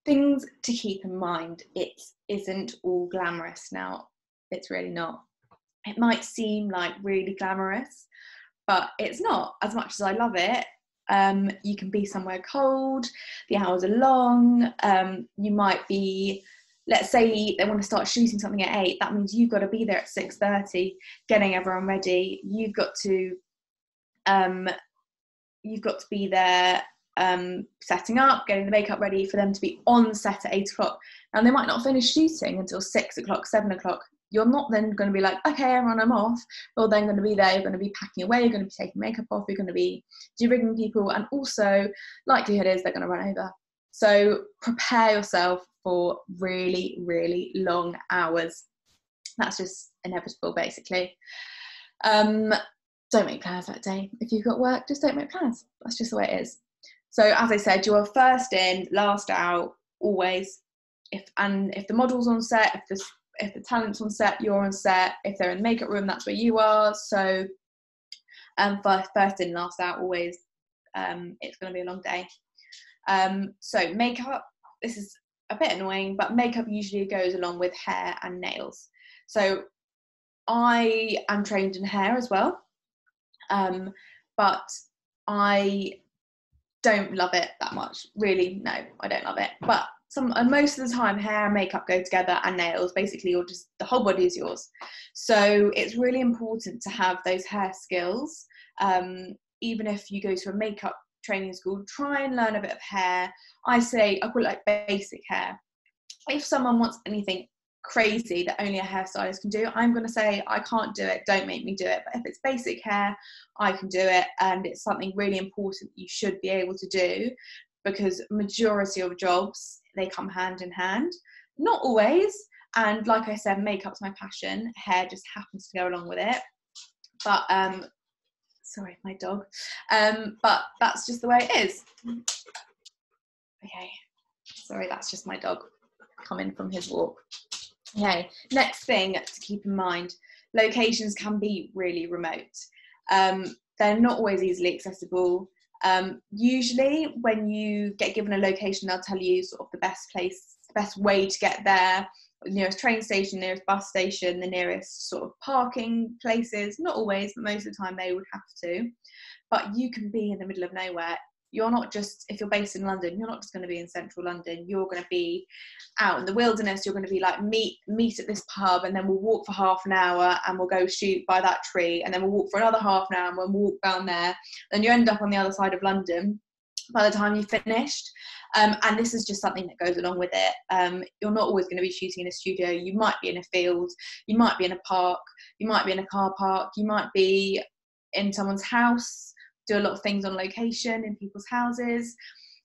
Things to keep in mind. It isn't all glamorous. Now, it's really not. It might seem like really glamorous, but it's not. As much as I love it, you can be somewhere cold, the hours are long, you might be, let's say they want to start shooting something at 8, that means you've got to be there at 6:30, getting everyone ready. You've got to be there, setting up, getting the makeup ready for them to be on set at 8 o'clock. And they might not finish shooting until 6 o'clock, 7 o'clock. You're not then going to be like, okay, everyone, I'm off. You're then going to be there, you're going to be packing away, you're going to be taking makeup off, you're going to be de-rigging people, and also likelihood is they're going to run over. So prepare yourself for really, really long hours. That's just inevitable, basically. Don't make plans that day. If you've got work, just don't make plans. That's just the way it is. So as I said, you're first in, last out, always. If the model's on set, if the talent's on set, you're on set. If they're in the makeup room, that's where you are. So first in, last out, always. It's going to be a long day. So makeup, this is a bit annoying, but makeup usually goes along with hair and nails. So I am trained in hair as well. But I don't love it that much. Really, no, I don't love it. But most of the time, hair and makeup go together, and nails. Basically, you're just, the whole body is yours. So it's really important to have those hair skills. Even if you go to a makeup training school, try and learn a bit of hair. I call it like basic hair. If someone wants anything crazy that only a hairstylist can do, I'm going to say I can't do it, don't make me do it. But if it's basic hair, I can do it, and it's something really important you should be able to do, because majority of jobs, they come hand in hand. Not always, and like I said, makeup's my passion, hair just happens to go along with it. But sorry, my dog. But that's just the way it is. Okay, sorry, that's just my dog coming from his walk. Okay, next thing to keep in mind, locations can be really remote. They're not always easily accessible. Usually when you get given a location, they'll tell you sort of the best way to get there, the nearest train station, nearest bus station, the nearest sort of parking places. Not always, but most of the time they would have to. But you can be in the middle of nowhere. You're not just, if you're based in London, you're not just going to be in central London. You're going to be out in the wilderness. You're going to be like, meet at this pub, and then we'll walk for half an hour and we'll go shoot by that tree, and then we'll walk for another half an hour and we'll walk down there. Then you end up on the other side of London by the time you've finished. And this is just something that goes along with it. You're not always going to be shooting in a studio. You might be in a field, you might be in a park, you might be in a car park, you might be in someone's house. Do a lot of things on location in people's houses,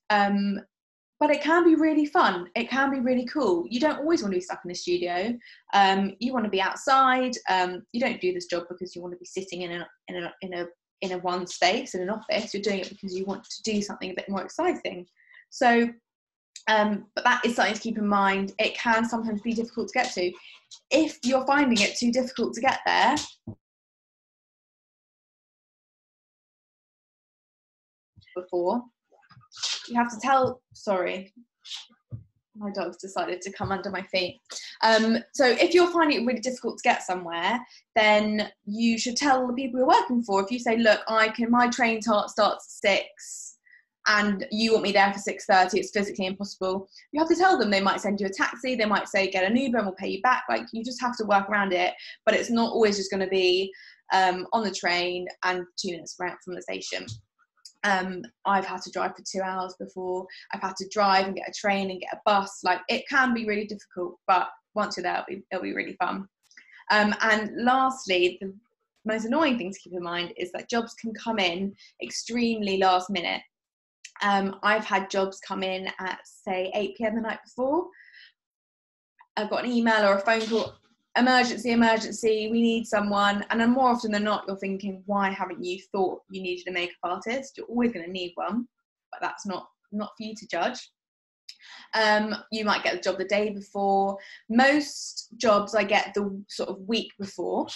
but it can be really fun. It can be really cool. You don't always want to be stuck in a studio. You want to be outside. You don't do this job because you want to be sitting in a one space in an office. You're doing it because you want to do something a bit more exciting. So, but that is something to keep in mind. It can sometimes be difficult to get to. If you're finding it too difficult to get there, before, you have to tell, sorry, my dog's decided to come under my feet. So if you're finding it really difficult to get somewhere, then you should tell the people you're working for. If you say, look, my train starts at 6 and you want me there for 6:30, it's physically impossible. You have to tell them. They might send you a taxi, they might say get an Uber and we'll pay you back. Like, you just have to work around it, but it's not always just going to be on the train and 2 minutes from the station. I've had to drive for 2 hours before. I've had to drive and get a train and get a bus. Like, it can be really difficult, but once you're there, it'll be really fun. And lastly, the most annoying thing to keep in mind is that jobs can come in extremely last minute. I've had jobs come in at, say, 8 p.m. the night before. I've got an email or a phone call, emergency, we need someone. And then more often than not, you're thinking, why haven't you thought you needed a makeup artist? You're always going to need one, but that's not for you to judge. You might get the job the day before. Most jobs I get the sort of week before.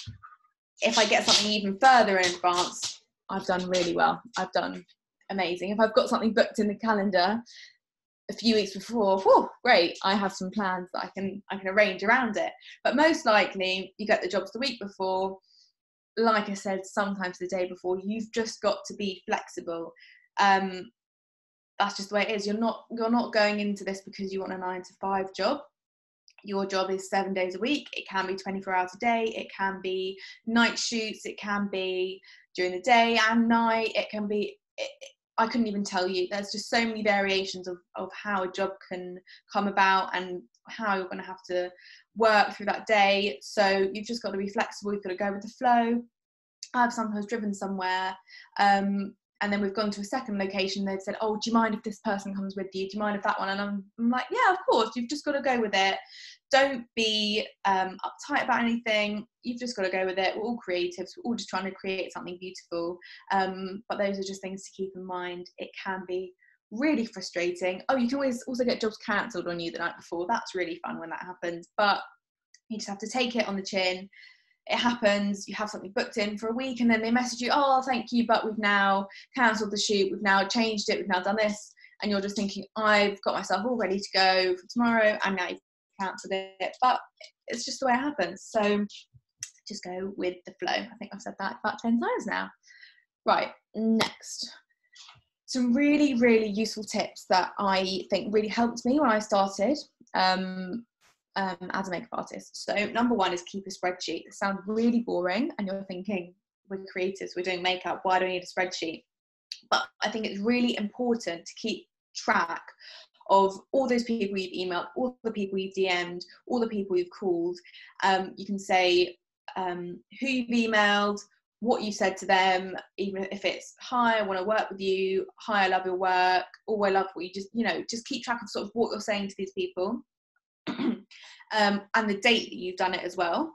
If I get something even further in advance, I've done really well. I've done amazing. If I've got something booked in the calendar a few weeks before, whew, great, I have some plans that I can arrange around it. But most likely you get the jobs the week before. Like I said, sometimes the day before. You've just got to be flexible. That's just the way it is. You're not going into this because you want a 9-to-5 job. Your job is 7 days a week. It can be 24 hours a day. It can be night shoots. It can be during the day and night. It can be I couldn't even tell you. There's just so many variations of how a job can come about and how you're going to have to work through that day. So you've just got to be flexible. You've got to go with the flow. I've sometimes driven somewhere and then we've gone to a second location. They've said, oh, do you mind if this person comes with you? Do you mind if that one? And I'm like, yeah, of course. You've just got to go with it. Don't be uptight about anything. You've just got to go with it. We're all creatives. We're all just trying to create something beautiful. But those are just things to keep in mind. It can be really frustrating. Oh, you can always also get jobs cancelled on you the night before. That's really fun when that happens. But you just have to take it on the chin. It happens. You have something booked in for a week and then they message you, oh, thank you, but we've now cancelled the shoot. We've now changed it. We've now done this. And you're just thinking, I've got myself all ready to go for tomorrow and now you've cancelled it. But it's just the way it happens. So just go with the flow. I think I've said that about 10 times now. Right, next. Some really, really useful tips that I think really helped me when I started as a makeup artist. So number one is keep a spreadsheet. It sounds really boring and you're thinking, we're creatives, we're doing makeup, why do I need a spreadsheet? But I think it's really important to keep track of all those people you've emailed, all the people you've DM'd, all the people you've called. You can say who you've emailed, what you said to them, even if it's, hi, I want to work with you, hi, I love your work, oh, I love what you just keep track of sort of what you're saying to these people. And the date that you've done it as well.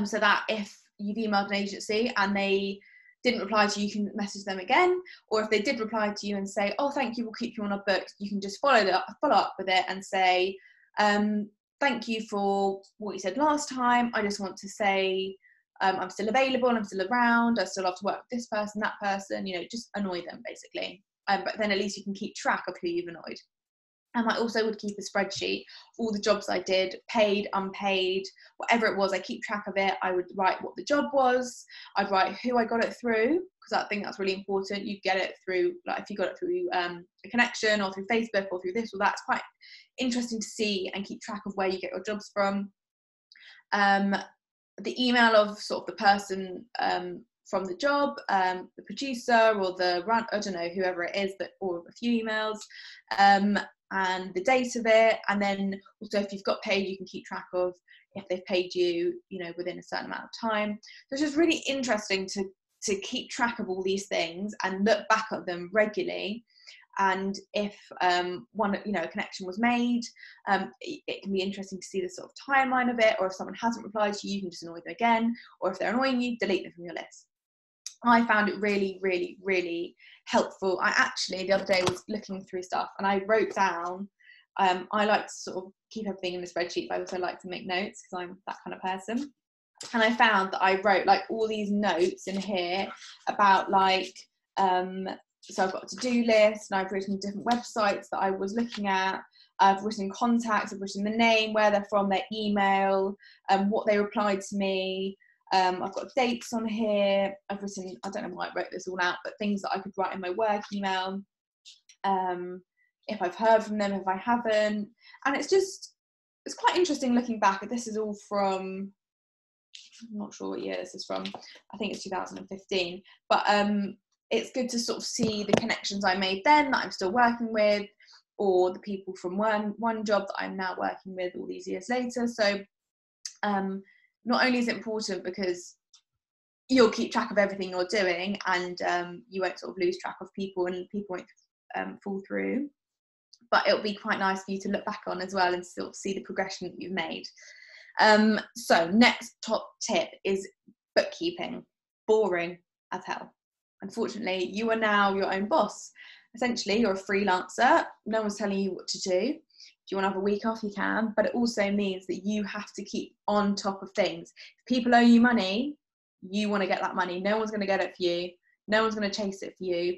So that if you've emailed an agency and they didn't reply to you, you can message them again. Or if they did reply to you and say, oh, thank you, we'll keep you on our books, you can just follow up with it and say, thank you for what you said last time. I just want to say I'm still available, I'm still around, I still love to work with this person, that person, just annoy them basically. But then at least you can keep track of who you've annoyed. I also would keep a spreadsheet, all the jobs I did, paid, unpaid, whatever it was, I keep track of it. I would write what the job was, I'd write who I got it through, because I think that's really important. You get it through, like if you got it through a connection or through Facebook or through this or that, it's quite interesting to see and keep track of where you get your jobs from. The email of sort of the person from the job, the producer or the run, I don't know, whoever it is, or a few emails, and the date of it. And then also if you've got paid, you can keep track of if they've paid you, within a certain amount of time. So it's just really interesting to keep track of all these things and look back at them regularly. And if a connection was made, it can be interesting to see the sort of timeline of it, or if someone hasn't replied to you, you can just annoy them again, or if they're annoying you, delete them from your list. I found it really, really, really helpful. I actually, the other day, was looking through stuff and I wrote down, I like to sort of keep everything in the spreadsheet, but I also like to make notes because I'm that kind of person. And I found that I wrote like all these notes in here about like, so I've got a to-do list and I've written different websites that I was looking at. I've written contacts, I've written the name, where they're from, their email, what they replied to me. I've got dates on here. I've written, I don't know why I wrote this all out, but things that I could write in my work email. If I've heard from them, if I haven't. And it's quite interesting looking back. This is all from, I'm not sure what year this is from. I think it's 2015. But it's good to sort of see the connections I made then that I'm still working with, or the people from one job that I'm now working with all these years later. So not only is it important because you'll keep track of everything you're doing, and you won't sort of lose track of people, and people won't fall through, but it'll be quite nice for you to look back on as well and sort of see the progression that you've made. So next top tip is bookkeeping. Boring as hell. Unfortunately, you are now your own boss. Essentially, you're a freelancer. No one's telling you what to do. If you want to have a week off, you can, but it also means that you have to keep on top of things. If people owe you money, you want to get that money. No one's going to get it for you. No one's going to chase it for you.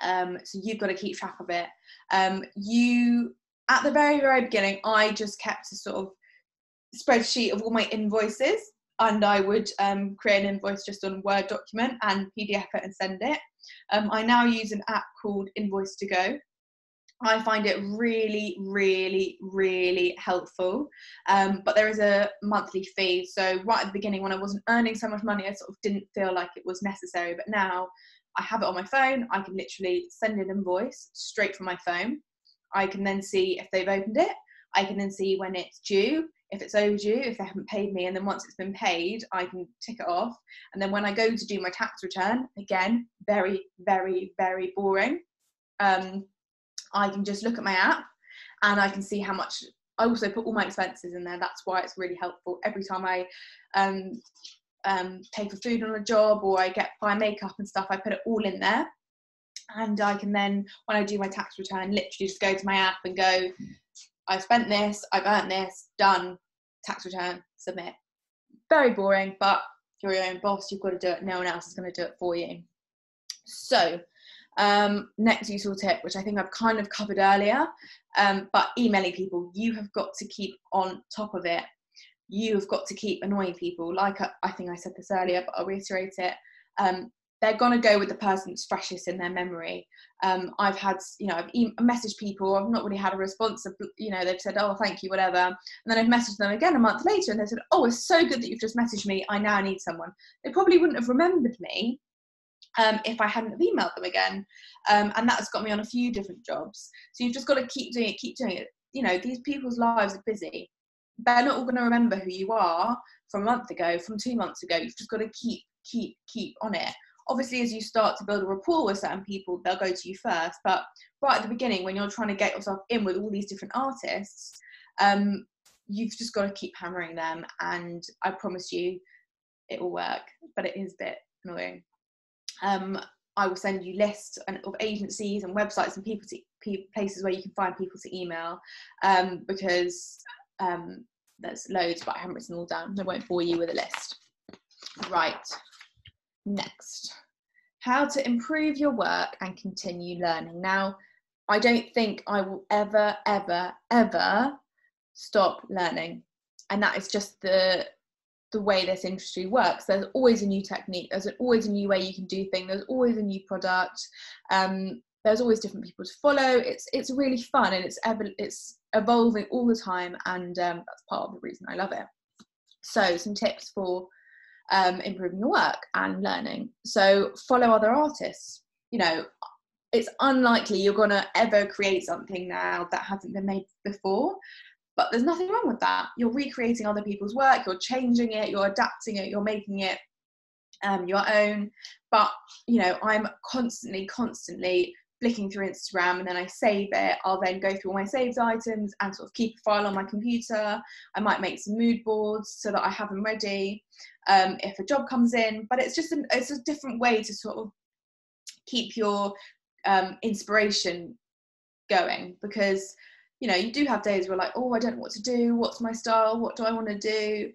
So you've got to keep track of it. At the very, very beginning, I just kept a sort of spreadsheet of all my invoices, and I would create an invoice just on a Word document and PDF it and send it. I now use an app called Invoice to Go. I find it really, really, really helpful. But there is a monthly fee. So right at the beginning, when I wasn't earning so much money, I sort of didn't feel like it was necessary. But now I have it on my phone. I can literally send an invoice straight from my phone. I can then see if they've opened it. I can then see when it's due, if it's overdue, if they haven't paid me. And then once it's been paid, I can tick it off. And then when I go to do my tax return, again, very, very, very boring. I can just look at my app and I can see how much. I also put all my expenses in there. That's why it's really helpful. Every time I pay for food on a job, or I buy makeup and stuff, I put it all in there. And I can then, when I do my tax return, literally just go to my app and go, I've spent this, I've earned this, done, tax return, submit. Very boring, but if you're your own boss, you've got to do it. No one else is going to do it for you. So next useful tip, which I think I've kind of covered earlier, but emailing people. You have got to keep on top of it. You have got to keep annoying people. Like I think I said this earlier, but I'll reiterate it. they're going to go with the person that's freshest in their memory. I've had, I've messaged people, I've not really had a response. They've said, oh, thank you, whatever. And then I've messaged them again a month later and they said, oh, it's so good that you've just messaged me. I now need someone. They probably wouldn't have remembered me if I hadn't have emailed them again. And that's got me on a few different jobs. So you've just got to keep doing it. These people's lives are busy. They're not all going to remember who you are from a month ago, from 2 months ago. You've just got to keep on it. Obviously, as you start to build a rapport with certain people, they'll go to you first. But right at the beginning, when you're trying to get yourself in with all these different artists, you've just got to keep hammering them. And I promise you, it will work. But it is a bit annoying. I will send you lists of agencies and websites and places where you can find people to email, because there's loads, but I haven't written them all down. I won't bore you with a list. Right. Next, how to improve your work and continue learning. Now, I don't think I will ever stop learning, and that is just the way this industry works. There's always a new technique, there's always a new way you can do things, there's always a new product, there's always different people to follow. It's really fun, and it's evolving all the time, and that's part of the reason I love it. So some tips for improving your work and learning. So follow other artists. It's unlikely you're gonna ever create something now that hasn't been made before, but there's nothing wrong with that. You're recreating other people's work, you're changing it, you're adapting it, you're making it your own. But I'm constantly flicking through Instagram, and then I save it. I'll then go through all my saved items and sort of keep a file on my computer. I might make some mood boards so that I have them ready if a job comes in. But it's just it's a different way to sort of keep your inspiration going, because you do have days where like, oh, I don't know what to do, what's my style, what do I want to do?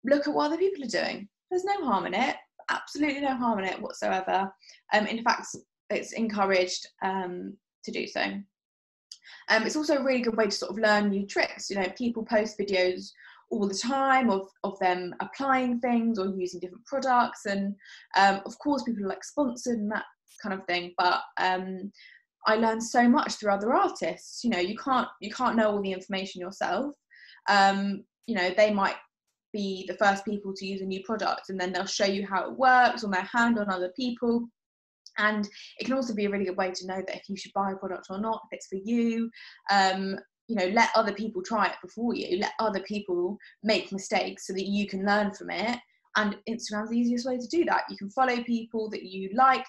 Look at what other people are doing. There's no harm in it, absolutely no harm in it whatsoever. In fact, it's encouraged to do so. It's also a really good way to sort of learn new tricks. People post videos all the time of them applying things or using different products, and of course people are like sponsored and that kind of thing, but I learned so much through other artists. You can't know all the information yourself. They might be the first people to use a new product, and then they'll show you how it works on their hand on other people. And it can also be a really good way to know that if you should buy a product or not, if it's for you. Let other people try it before you. Let other people make mistakes so that you can learn from it. And Instagram's the easiest way to do that. You can follow people that you like.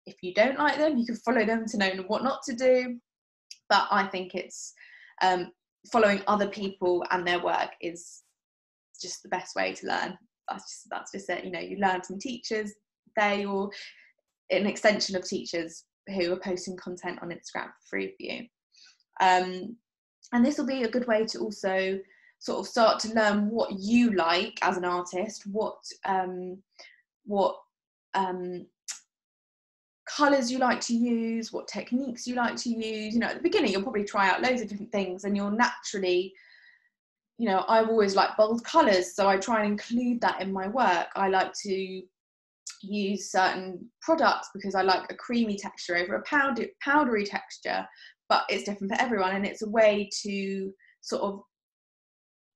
If you don't like them, you can follow them to know what not to do. But I think it's following other people and their work is just the best way to learn. That's just it. You learn from teachers. They or an extension of teachers who are posting content on Instagram for free for you. And this will be a good way to also sort of start to learn what you like as an artist, what colours you like to use, what techniques you like to use. At the beginning you'll probably try out loads of different things, and you'll naturally, I've always liked bold colours, so I try and include that in my work. I like to use certain products because I like a creamy texture over a powdery texture, but it's different for everyone, and it's a way to sort of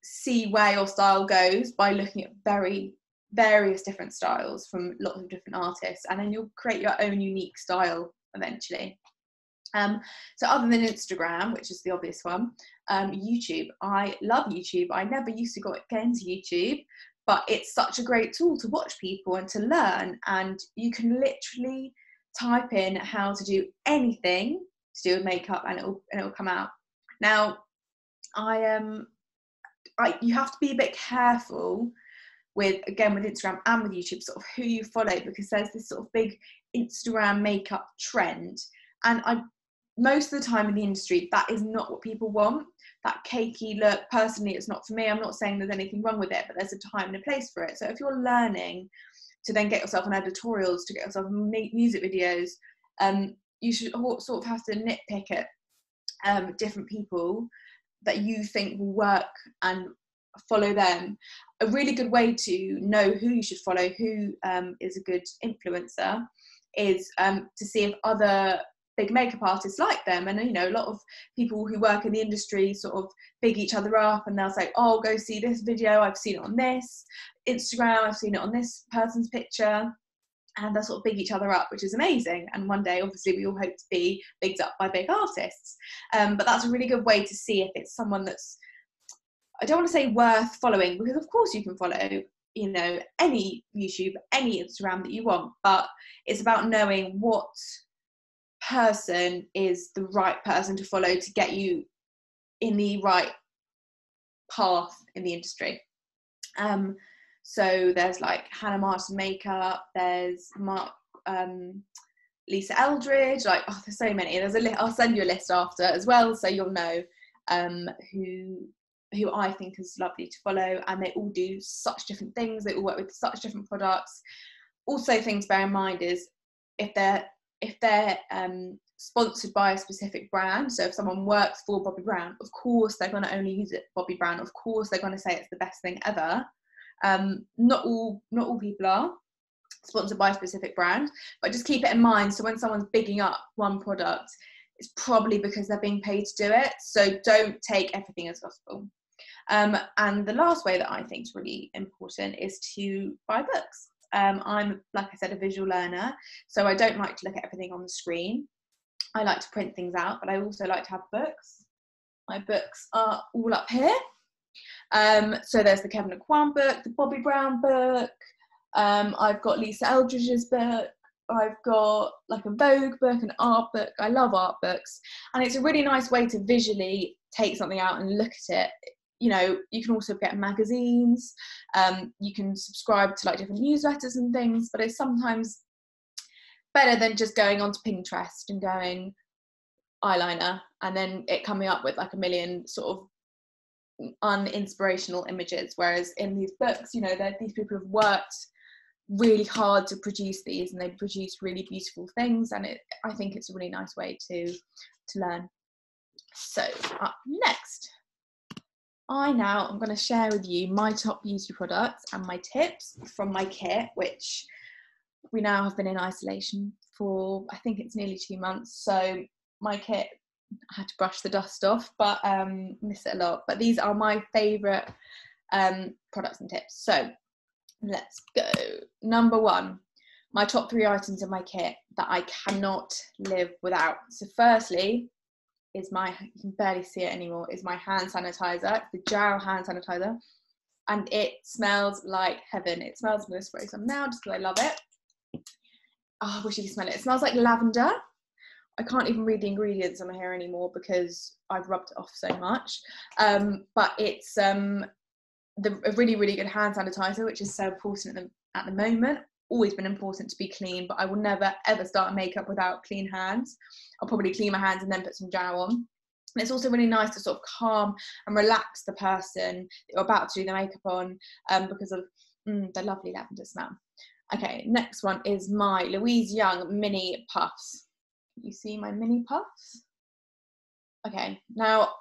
see where your style goes by looking at various different styles from lots of different artists, and then you'll create your own unique style eventually. So other than Instagram, which is the obvious one, YouTube. I love YouTube. I never used to get into YouTube, but it's such a great tool to watch people and to learn, and you can literally type in how to do anything to do with makeup and it'll come out. Now, you have to be a bit careful with Instagram and with YouTube, sort of who you follow, because there's this sort of big Instagram makeup trend, and most of the time in the industry that is not what people want. That cakey look, personally, it's not for me. I'm not saying there's anything wrong with it, but there's a time and a place for it. So if you're learning to then get yourself on editorials, to get yourself music videos, you should sort of have to nitpick at different people that you think will work and follow them. A really good way to know who you should follow, who is a good influencer, is to see if other big makeup artists like them, and you know, a lot of people who work in the industry sort of big each other up, and they'll say, oh, go see this video, I've seen it on this Instagram, I've seen it on this person's picture, and they'll sort of big each other up, which is amazing. And one day, obviously, we all hope to be bigged up by big artists, but that's a really good way to see if it's someone that's, I don't want to say worth following, because of course you can follow, you know, any YouTube, any Instagram that you want, but it's about knowing what person is the right person to follow to get you in the right path in the industry. So there's like Hannah Martin Makeup, there's Lisa Eldridge, like, oh, there's so many. There's I'll send you a list after as well, so you'll know who I think is lovely to follow, and they all do such different things, they all work with such different products. Also, things to bear in mind is if they're sponsored by a specific brand, so if someone works for Bobbi Brown, of course they're going to only use it Bobbi Brown, of course they're going to say it's the best thing ever. Not all people are sponsored by a specific brand, but just keep it in mind. So when someone's bigging up one product, it's probably because they're being paid to do it, so don't take everything as gospel. And the last way that I think is really important is to buy books. I'm, like I said, a visual learner, so I don't like to look at everything on the screen. I like to print things out, but I also like to have books. My books are all up here. So there's the Kevin Aquan book, the Bobbi Brown book, I've got Lisa Eldridge's book, I've got like a Vogue book, an art book. I love art books, and it's a really nice way to visually take something out and look at it. You know, you can also get magazines, you can subscribe to like different newsletters and things, but it's sometimes better than just going onto Pinterest and going eyeliner and then it coming up with like a million sort of uninspirational images. Whereas in these books, you know, these people have worked really hard to produce these, and they produce really beautiful things, and I think it's a really nice way to learn. So up next, I'm going to share with you my top beauty products and my tips from my kit, which we now have been in isolation for, I think it's nearly 2 months. So my kit, I had to brush the dust off, but miss it a lot. But these are my favourite products and tips. So let's go. Number one, my top 3 items in my kit that I cannot live without. So firstly, is you can barely see it anymore, is my hand sanitizer. It's the Jow hand sanitizer, and it smells like heaven. It smells, I'm going to spray some now just because I love it. Oh, I wish you could smell it. It smells like lavender. I can't even read the ingredients on my hair anymore because I've rubbed it off so much. But it's a really, really good hand sanitizer, which is so important at the moment. Always been important to be clean, but I will never ever start makeup without clean hands. I'll probably clean my hands and then put some Jow on. And it's also really nice to sort of calm and relax the person that you're about to do the makeup on, because of the lovely lavender smell. Okay, next one is my Louise Young mini puffs. You see my mini puffs? Okay, now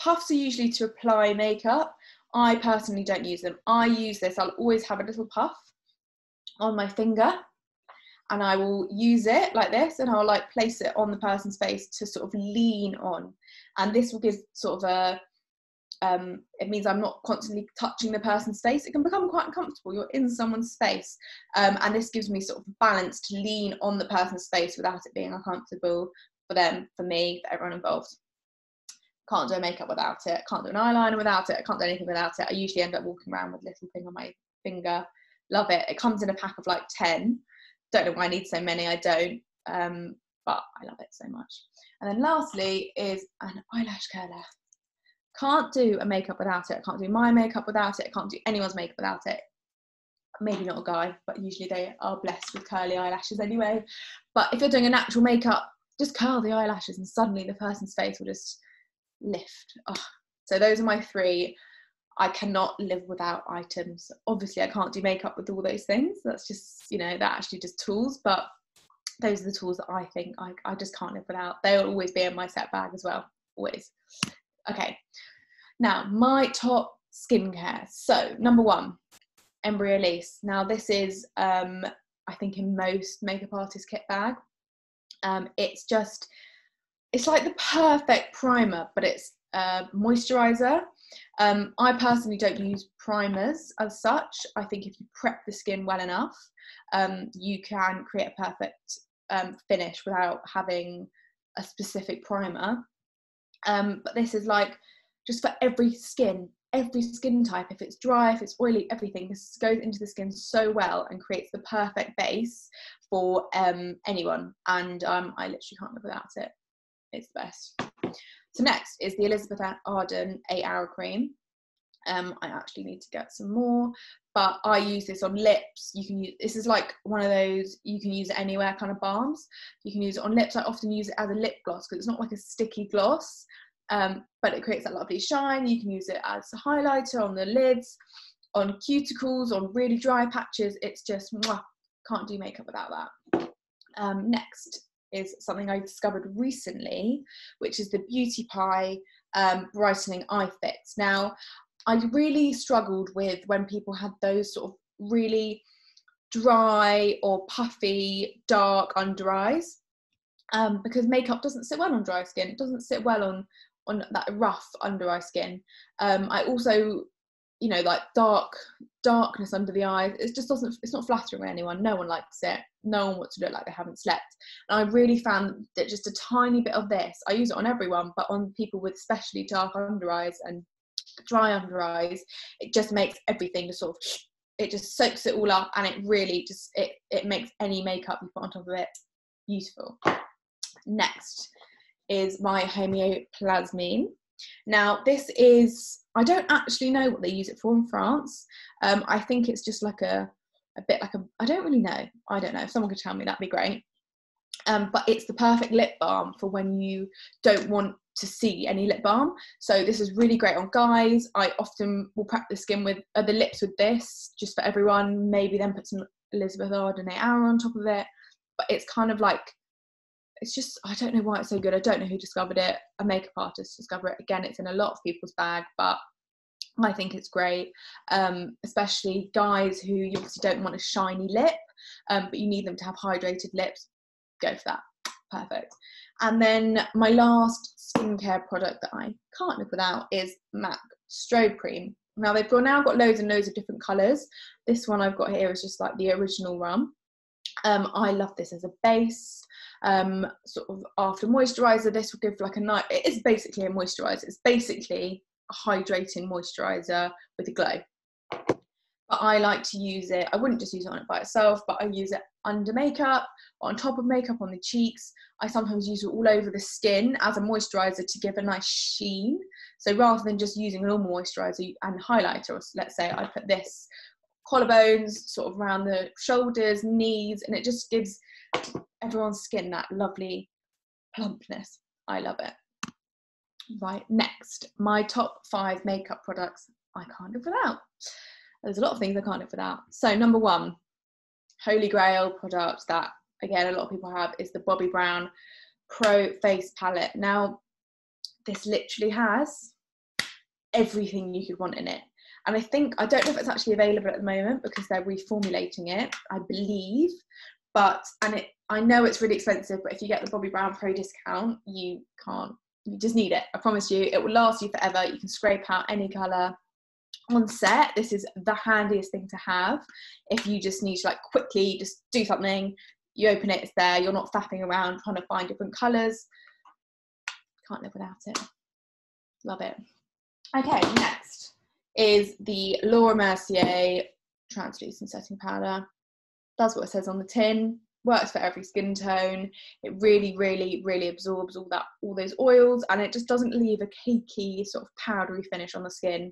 puffs are usually to apply makeup. I personally don't use them. I use this, I'll always have a little puff on my finger, and I will use it like this, and I'll like place it on the person's face to sort of lean on, and this will give sort of a it means I'm not constantly touching the person's face. It can become quite uncomfortable. You're in someone's space, and this gives me sort of balance to lean on the person's face without it being uncomfortable for them, for me, for everyone involved. Can't do a makeup without it. Can't do an eyeliner without it. I can't do anything without it. I usually end up walking around with a little thing on my finger. Love it. It comes in a pack of like 10. Don't know why I need so many. I don't, but I love it so much. And then lastly is an eyelash curler. Can't do a makeup without it. I can't do my makeup without it. I can't do anyone's makeup without it. Maybe not a guy, but usually they are blessed with curly eyelashes anyway. But if you're doing a natural makeup, just curl the eyelashes and suddenly the person's face will just lift. Oh. So those are my 3. I cannot live without items. Obviously, I can't do makeup with all those things. That's just, you know, they're actually just tools. But those are the tools that I think I just can't live without. They'll always be in my set bag as well. Always. Okay. Now, my top skincare. So, number 1, Embryolisse. Now, this is, I I think, in most makeup artist kit bag. It's like the perfect primer, but it's moisturizer. I personally don't use primers as such. I think if you prep the skin well enough, you can create a perfect finish without having a specific primer. But this is like just for every skin type. If it's dry, if it's oily, everything, this goes into the skin so well and creates the perfect base for anyone. And I literally can't live without it. It's the best. So next is the Elizabeth Arden 8-hour cream. I actually need to get some more, but I use this on lips. This is like one of those, you can use it anywhere kind of balms. You can use it on lips. I often use it as a lip gloss because it's not like a sticky gloss, but it creates that lovely shine. You can use it as a highlighter on the lids, on cuticles, on really dry patches. It's just, can't do makeup without that. Next is something I discovered recently, which is the Beauty Pie Brightening Eye Fix. Now, I really struggled with when people had those sort of really dry or puffy, dark under eyes, because makeup doesn't sit well on dry skin. It doesn't sit well on that rough under eye skin. I also, like darkness under the eyes, it's not flattering on anyone. No one likes it. No one wants to look like they haven't slept. And I really found that just a tiny bit of this, I use it on everyone, but on people with especially dark under eyes and dry under eyes, it just makes everything just sort of, it just soaks it all up, and it really just, it makes any makeup you put on top of it beautiful. Next is my homeoplasmine. Now this is, I don't actually know what they use it for in France. I think it's just like a bit like I don't really know. I don't know. If someone could tell me, that'd be great. But it's the perfect lip balm for when you don't want to see any lip balm. So this is really great on guys. I often will prep the skin with the lips with this, just for everyone. Maybe then put some Elizabeth Arden 8-hour on top of it. But it's kind of like, it's just, I don't know why it's so good. I don't know who discovered it. A makeup artist discovered it. Again, it's in a lot of people's bag, but I think it's great, especially guys who you obviously don't want a shiny lip, but you need them to have hydrated lips. Go for that. Perfect. And then my last skincare product that I can't live without is MAC Strobe Cream. Now they've now got loads and loads of different colours. This one I've got here is just like the original one. I love this as a base. Sort of after moisturiser, this will give like a night. It is basically a moisturiser. It's basically a hydrating moisturiser with a glow. But I like to use it, I wouldn't just use it on it by itself, but I use it under makeup, on top of makeup, on the cheeks. I sometimes use it all over the skin as a moisturiser to give a nice sheen. So rather than just using a normal moisturiser and highlighter, or let's say I put this collarbones, sort of around the shoulders, knees, and it just gives everyone's skin that lovely plumpness. I love it. Right, next, my top 5 makeup products I can't live without. There's a lot of things I can't live without. So number 1, holy grail product that, again, a lot of people have, is the Bobbi Brown Pro Face Palette. Now, this literally has everything you could want in it. And I don't know if it's actually available at the moment because they're reformulating it, I believe. But, I know it's really expensive, but if you get the Bobbi Brown Pro discount, you just need it. I promise you, it will last you forever. You can scrape out any colour on set. This is the handiest thing to have if you just need to like quickly just do something. You open it, it's there. You're not faffing around trying to find different colours. Can't live without it. Love it. Okay, next is the Laura Mercier translucent setting powder. Does what it says on the tin. Works for every skin tone. It really, really, really absorbs all those oils, and it just doesn't leave a cakey sort of powdery finish on the skin.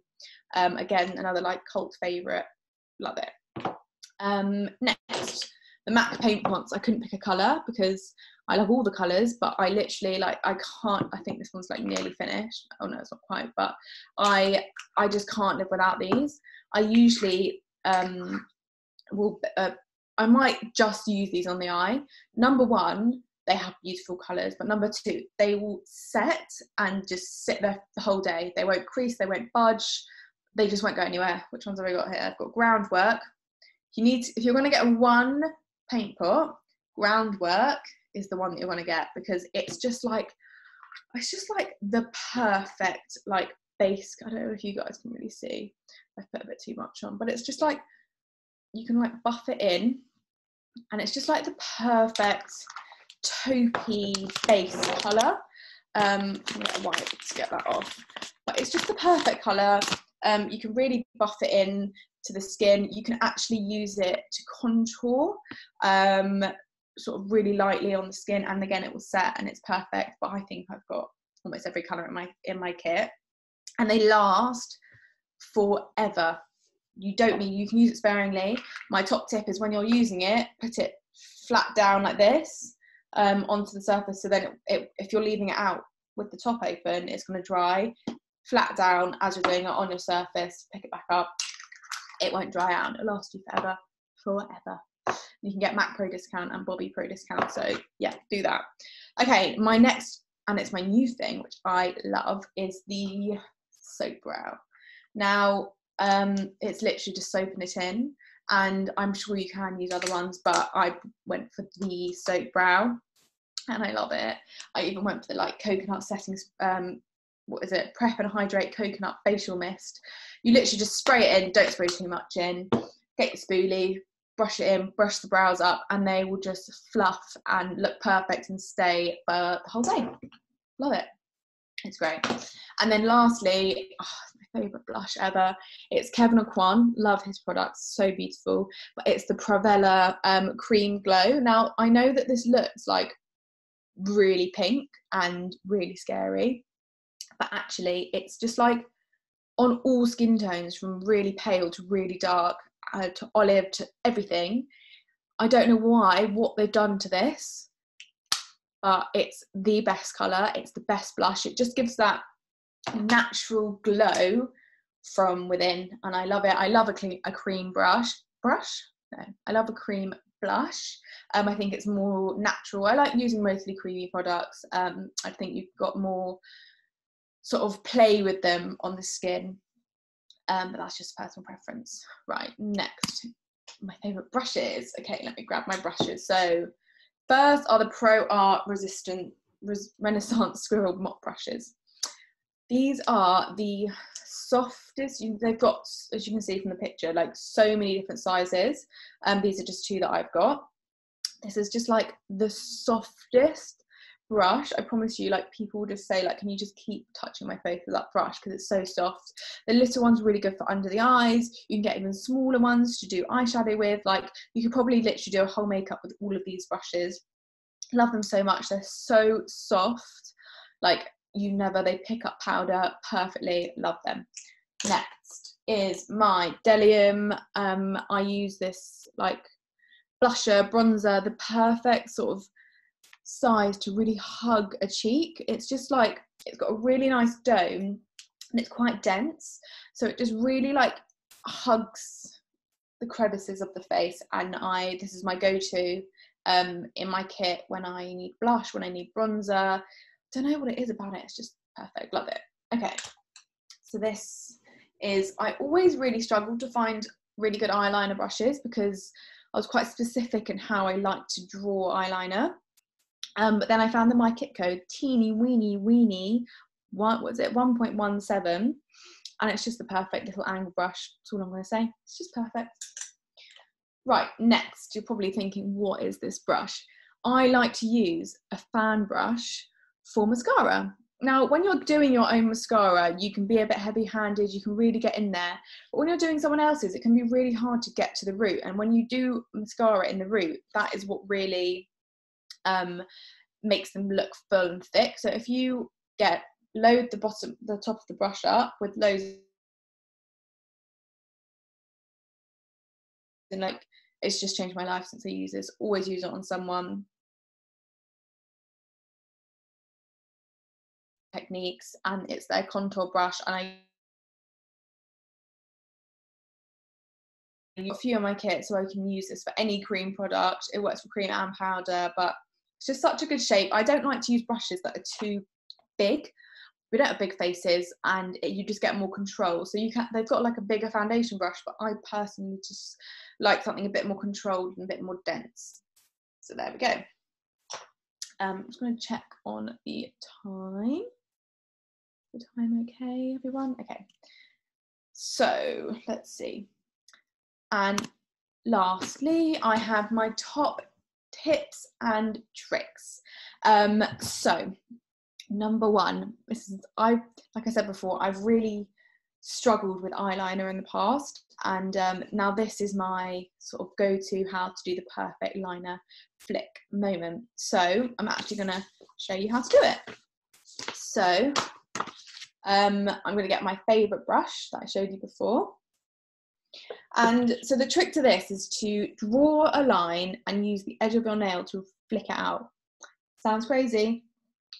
Again, another like cult favourite. Love it. Next, the MAC Paint Pots. I couldn't pick a colour because I love all the colours, but I literally I can't. I think this one's like nearly finished. Oh no, it's not quite. But I just can't live without these. I usually will. I might just use these on the eye. Number 1, they have beautiful colours, but number 2, they will set and just sit there the whole day. They won't crease, they won't budge, they just won't go anywhere. Which ones have I got here? I've got Groundwork. If you're going to get one paint pot, Groundwork is the one that you're going to get, because it's just like the perfect like base. I don't know if you guys can really see, I've put a bit too much on, but it's just like you can like buff it in, and it's just like the perfect taupey base colour. I'm gonna get a wipe to get that off, but it's just the perfect colour. You can really buff it in to the skin. You can actually use it to contour sort of really lightly on the skin, and again it will set and it's perfect. But I think I've got almost every colour in my kit, and they last forever. You don't need, you can use it sparingly. My top tip is when you're using it, put it flat down like this onto the surface, so then if you're leaving it out with the top open, it's going to dry. Flat down as you're doing it on your surface, pick it back up, it won't dry out, it'll last you forever. You can get Mac Pro discount and Bobby Pro discount, so yeah, do that. Okay, my next, and it's my new thing, which I love, is the soap brow. Now, it's literally just soaping it in, and I'm sure you can use other ones, but I went for the soap brow, and I love it. I even went for the like coconut settings, what is it, Prep and Hydrate Coconut Facial Mist. You literally just spray it in, don't spray too much in, get your spoolie, brush it in, brush the brows up, and they will just fluff and look perfect and stay for the whole day. Love it. It's great. And then lastly, my favourite blush ever, it's Kevin Aucoin. Love his products, so beautiful. But it's the Pravella Cream Glow. Now, I know that this looks like really pink and really scary, but actually it's just like on all skin tones, from really pale to really dark, to olive, to everything. I don't know what they've done to this, but it's the best colour, it's the best blush. It just gives that natural glow from within, and I love it. I love a cream brush. No, I love a cream blush. I think it's more natural. I like using mostly creamy products. I think you've got more sort of play with them on the skin, but that's just personal preference. Right, next, my favourite brushes. Okay, let me grab my brushes. So first are the Pro Art Resistant Renaissance Squirrel Mop brushes. These are the softest. They've got, as you can see from the picture, like so many different sizes. These are just two that I've got. This is just like the softest brush. I promise you, like people will just say, like, can you just keep touching my face with that brush, because it's so soft. The little one's really good for under the eyes. You can get even smaller ones to do eyeshadow with. Like, you could probably literally do a whole makeup with all of these brushes. Love them so much. They're so soft, like they pick up powder perfectly. Love them. Next is my Delium. I use this like blusher, bronzer, the perfect sort of size to really hug a cheek. It's just like, it's got a really nice dome and it's quite dense, so it just really like hugs the crevices of the face. And this is my go-to in my kit when I need blush, when I need bronzer. Don't know what it is about it, it's just perfect. Love it. Okay, so this is, I always really struggled to find really good eyeliner brushes, because I was quite specific in how I like to draw eyeliner. But then I found the My Kit code, teeny weeny, what was it, 1.17, and it's just the perfect little angle brush. That's all I'm going to say. It's just perfect. Right, next, you're probably thinking, what is this brush? I like to use a fan brush for mascara. Now, when you're doing your own mascara, you can be a bit heavy-handed, you can really get in there. But when you're doing someone else's, it can be really hard to get to the root. And when you do mascara in the root, that is what really makes them look full and thick. So if you load the top of the brush up with loads, and like, it's just changed my life since I use this. Always use it on someone. Techniques, and it's their contour brush, and I use a few in my kit, so I can use this for any cream product. It works for cream and powder, but it's just such a good shape. I don't like to use brushes that are too big. we don't have big faces, and you just get more control. So they've got like a bigger foundation brush, but I personally just like something a bit more controlled and a bit more dense. So there we go. I'm just going to check on the time. The time okay, everyone? Okay. So let's see. And lastly, I have my top tips and tricks. So number one, like I said before, I've really struggled with eyeliner in the past, and now this is my sort of go-to how to do the perfect liner flick moment. So I'm actually going to show you how to do it. So I'm going to get my favourite brush that I showed you before. And so the trick to this is to draw a line and use the edge of your nail to flick it out. Sounds crazy?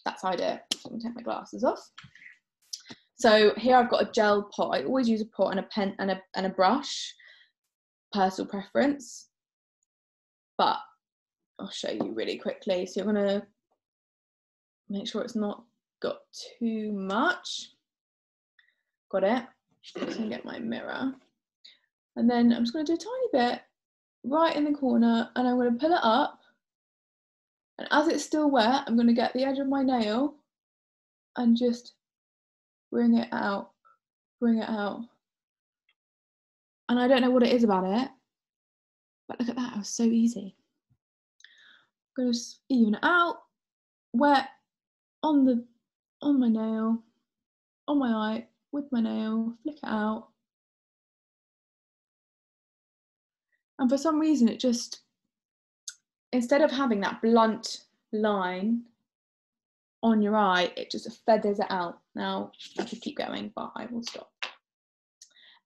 That's how I do it. I'm going to take my glasses off. So here I've got a gel pot. I always use a pot and a pen and a brush, personal preference, but I'll show you really quickly. So you're going to make sure it's not got too much. Got it. I'm just going to get my mirror. And then I'm just going to do a tiny bit right in the corner, and I'm going to pull it up. And as it's still wet, I'm going to get the edge of my nail and just bring it out, bring it out. And I don't know what it is about it, but look at that, it was so easy. I'm going to even it out, wet on my nail, on my eye, with my nail, flick it out. And for some reason, it just, instead of having that blunt line on your eye, it just feathers it out. Now, I could keep going, but I will stop.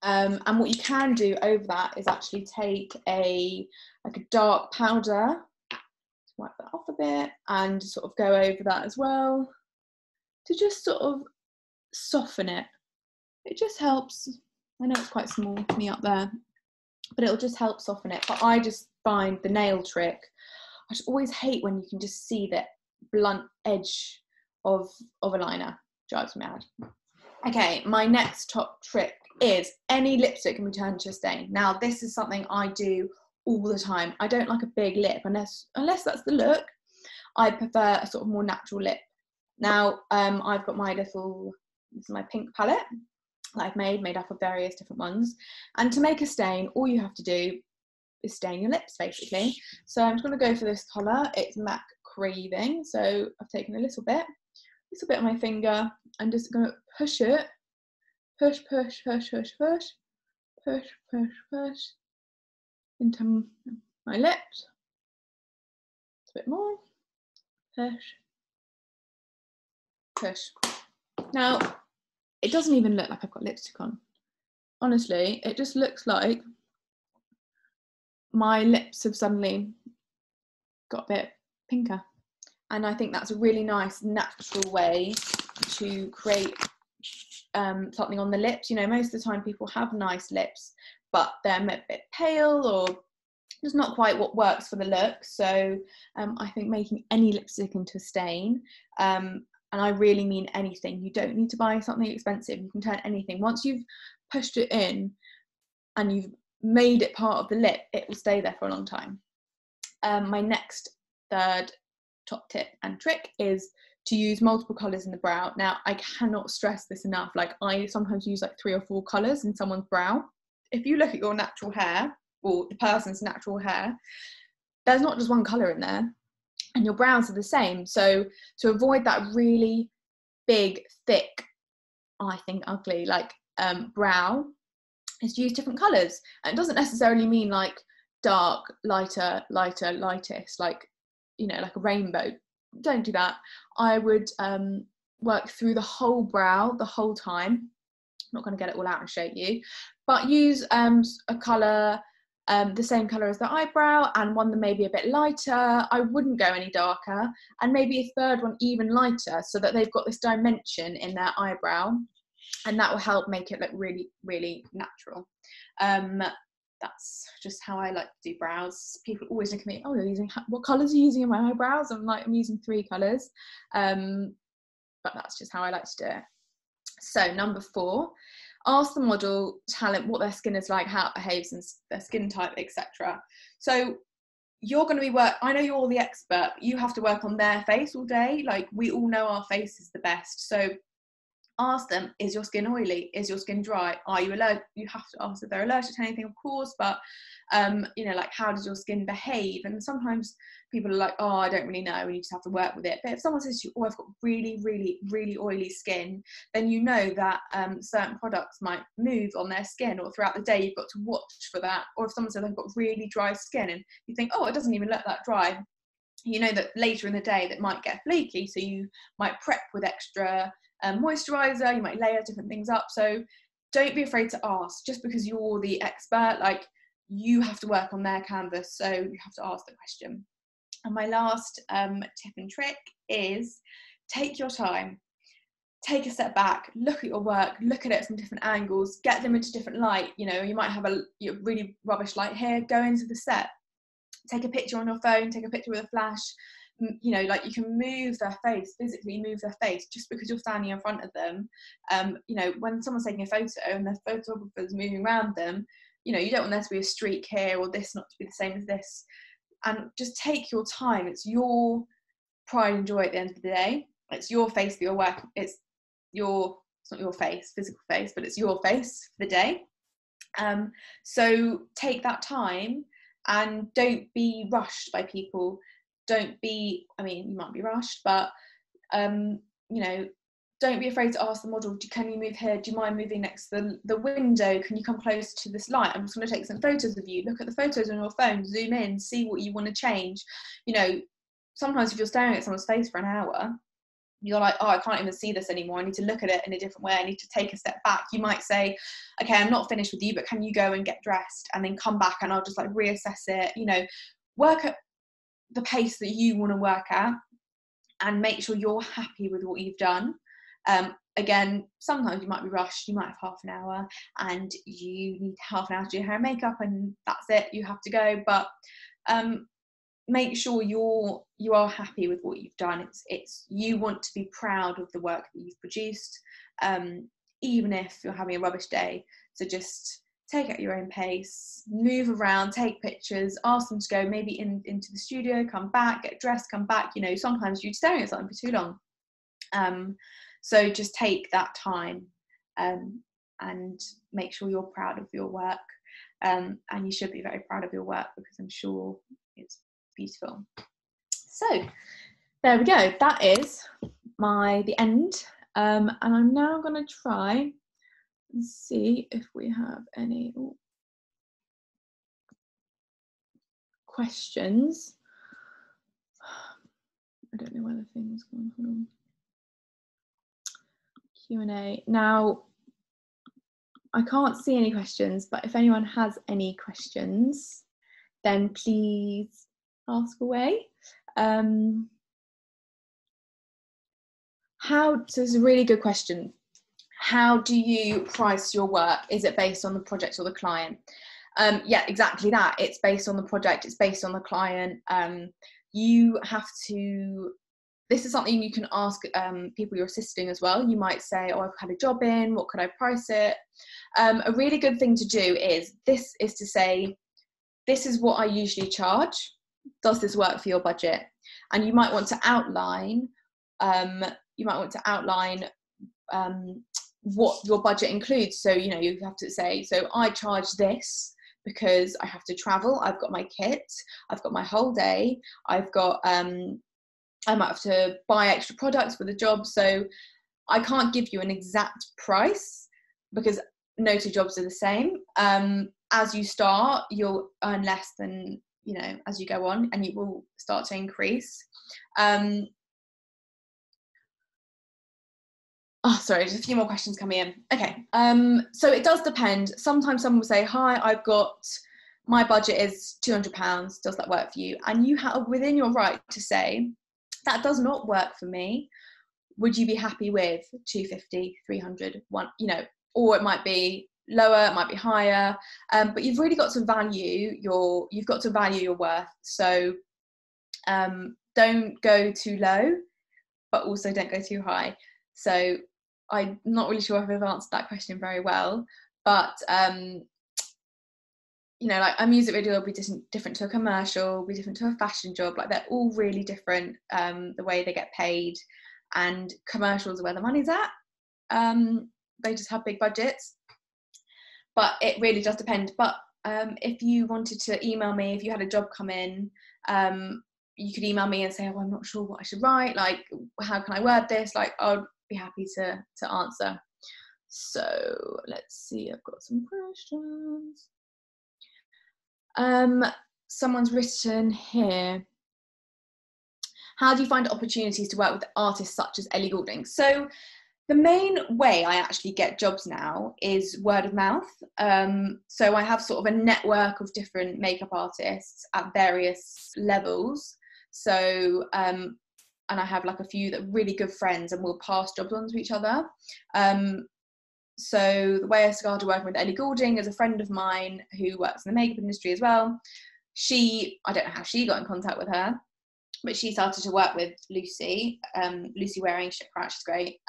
And what you can do over that is actually take a dark powder, wipe that off a bit, and sort of go over that as well to just sort of soften it. It just helps. I know it's quite small for me up there, but it'll just help soften it. But I just find the nail trick, I just always hate when you can just see that blunt edge of a liner. Drives me mad. Okay, my next top trick is any lipstick can be turned to a stain. Now, this is something I do all the time. I don't like a big lip unless that's the look. I prefer a sort of more natural lip. Now, I've got my this is my pink palette that I've made up of various different ones. And to make a stain, all you have to do is stain your lips, basically. So I'm just going to go for this colour. It's Mac Craving. So I've taken a little bit on my finger. I'm just going to push it. Push, push, push, push, push. Push, push, push. Into my lips. A bit more. Push. Push. Now, it doesn't even look like I've got lipstick on. Honestly, it just looks like my lips have suddenly got a bit pinker. And I think that's a really nice, natural way to create something on the lips. You know, most of the time people have nice lips, but they're a bit pale or just not quite what works for the look. So I think making any lipstick into a stain, and I really mean anything. You don't need to buy something expensive. You can turn anything. Once you've pushed it in and you've made it part of the lip, it will stay there for a long time. My next third top tip and trick is to use multiple colours in the brow. Now, I cannot stress this enough. Like, I sometimes use like 3 or 4 colours in someone's brow. If you look at your natural hair, or the person's natural hair, there's not just one colour in there, and your brows are the same. So to avoid that really big, thick, I think ugly, like brow, is to use different colours. And it doesn't necessarily mean like dark, lighter, lighter, lightest, like, you know, like a rainbow. Don't do that. I would work through the whole brow the whole time. I'm not going to get it all out and show you, but use a colour, the same colour as the eyebrow, and one that may be a bit lighter. I wouldn't go any darker, and maybe a third one even lighter, so that they've got this dimension in their eyebrow, and that will help make it look really, really natural. That's just how I like to do brows. People always look at me, oh, you're using, what colours are you using in my eyebrows? I'm like, I'm using 3 colours. but that's just how I like to do it. So number 4, ask the model talent what their skin is like, how it behaves, and their skin type, etc. So you're going to be I know you're the expert, you have to work on their face all day. Like, we all know our face is the best. So ask them, is your skin oily? Is your skin dry? Are you allergic? You have to ask if they're allergic to anything, of course, but you know, like, how does your skin behave? And sometimes people are like, oh, I don't really know, and you just have to work with it. But if someone says to you, oh, I've got really, really, really oily skin, then you know that certain products might move on their skin, or throughout the day you've got to watch for that. Or if someone says they've got really dry skin and you think, oh, it doesn't even look that dry, you know that later in the day that might get flaky, so you might prep with extra moisturizer, you might layer different things up. So don't be afraid to ask, just because you're the expert. Like, you have to work on their canvas, so you have to ask the question. And my last tip and trick is take your time, take a step back, look at your work, look at it from different angles, get them into different light. You know, you might have a really rubbish light here, go into the set, take a picture on your phone, take a picture with a flash. You know, like, you can move their face, physically move their face, just because you're standing in front of them. You know, when someone's taking a photo and the photographer's moving around them, you know, you don't want there to be a streak here, or this not to be the same as this. And just take your time. It's your pride and joy at the end of the day. It's your face for your work. It's not your face, physical face, but it's your face for the day. So take that time, and don't be rushed by people. I mean, you might be rushed, but you know, don't be afraid to ask the model, can you move here? Do you mind moving next to the window? Can you come close to this light? I'm just going to take some photos of you. Look at the photos on your phone, zoom in, see what you want to change. You know, sometimes if you're staring at someone's face for an hour, you're like, oh, I can't even see this anymore. I need to look at it in a different way. I need to take a step back. You might say, okay, I'm not finished with you, but can you go and get dressed and then come back and I'll just like reassess it. You know, work at the pace that you want to work at, and make sure you're happy with what you've done. Again, sometimes you might be rushed, you might have half an hour and you need half an hour to do your hair and makeup, and that's it, you have to go. But make sure you are happy with what you've done. It's you want to be proud of the work that you've produced, even if you're having a rubbish day. So just take it at your own pace, move around, take pictures, ask them to go maybe into the studio, come back, get dressed, come back. You know, sometimes you're staring at something for too long. So just take that time and make sure you're proud of your work. And you should be very proud of your work, because I'm sure it's beautiful. So there we go. That is the end. And I'm now going to try and see if we have any questions. I don't know where the thing's gone. Hold on. Q&A. Now, I can't see any questions, but if anyone has any questions, then please ask away. So this is a really good question. How do you price your work? Is it based on the project or the client? Yeah, exactly that. It's based on the project, it's based on the client. You have to, this is something you can ask people you're assisting as well. You might say, oh, I've had a job in, what could I price it? A really good thing to do is to say, this is what I usually charge. Does this work for your budget? And you might want to outline, what your budget includes. So, you know, you have to say, so I charge this because I have to travel, I've got my kit, I've got my whole day, I've got, I might have to buy extra products for the job. So I can't give you an exact price, because no two jobs are the same. As you start, you'll earn less than, you know, as you go on, and you will start to increase. Oh, sorry, just a few more questions coming in. Okay, so it does depend. Sometimes someone will say, hi, my budget is £200, does that work for you? And you have within your right to say, that does not work for me. Would you be happy with 250, 300, you know, or it might be lower, it might be higher, but you've really got to value your worth. So don't go too low, but also don't go too high. So I'm not really sure if I've answered that question very well, but you know, like a music video will be different to a commercial, will be different to a fashion job. Like they're all really different, the way they get paid, and commercials are where the money's at. They just have big budgets, but it really does depend. But if you wanted to email me, if you had a job come in, you could email me and say, oh, I'm not sure what I should write, like how can I word this? Like I'd be happy to answer. So let's see, I've got some questions. Someone's written here, how do you find opportunities to work with artists such as Ellie Goulding? So the main way I actually get jobs now is word of mouth. So I have sort of a network of different makeup artists at various levels. So, and I have like a few that are really good friends and we'll pass jobs on to each other. So the way I started working with Ellie Goulding is a friend of mine who works in the makeup industry as well. I don't know how she got in contact with her, but she started to work with Lucy, Lucy Waring, she's great.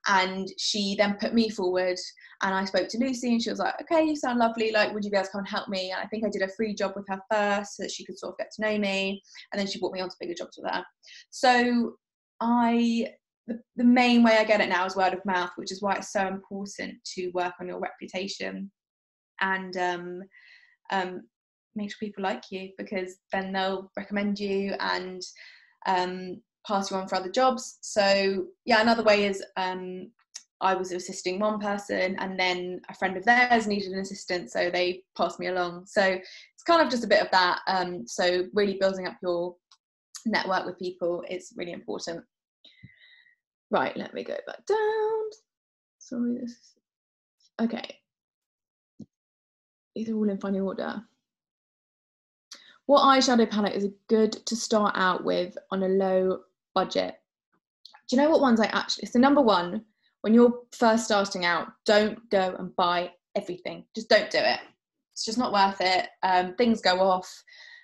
And she then put me forward and I spoke to Lucy and she was like, okay, you sound lovely, like would you be able to come and help me? And I think I did a free job with her first so that she could sort of get to know me, and then she brought me on to bigger jobs with her. So the main way I get it now is word of mouth, which is why it's so important to work on your reputation and make sure people like you, because then they'll recommend you and pass you on for other jobs. So yeah, another way is I was assisting one person and then a friend of theirs needed an assistant, so they passed me along. So it's kind of just a bit of that. So really building up your network with people is really important. Right, let me go back down. Sorry, this is okay. These are all in funny order. What eyeshadow palette is good to start out with on a low budget? Do you know what ones so number one, when you're first starting out, don't go and buy everything. Just don't do it. It's just not worth it. Things go off.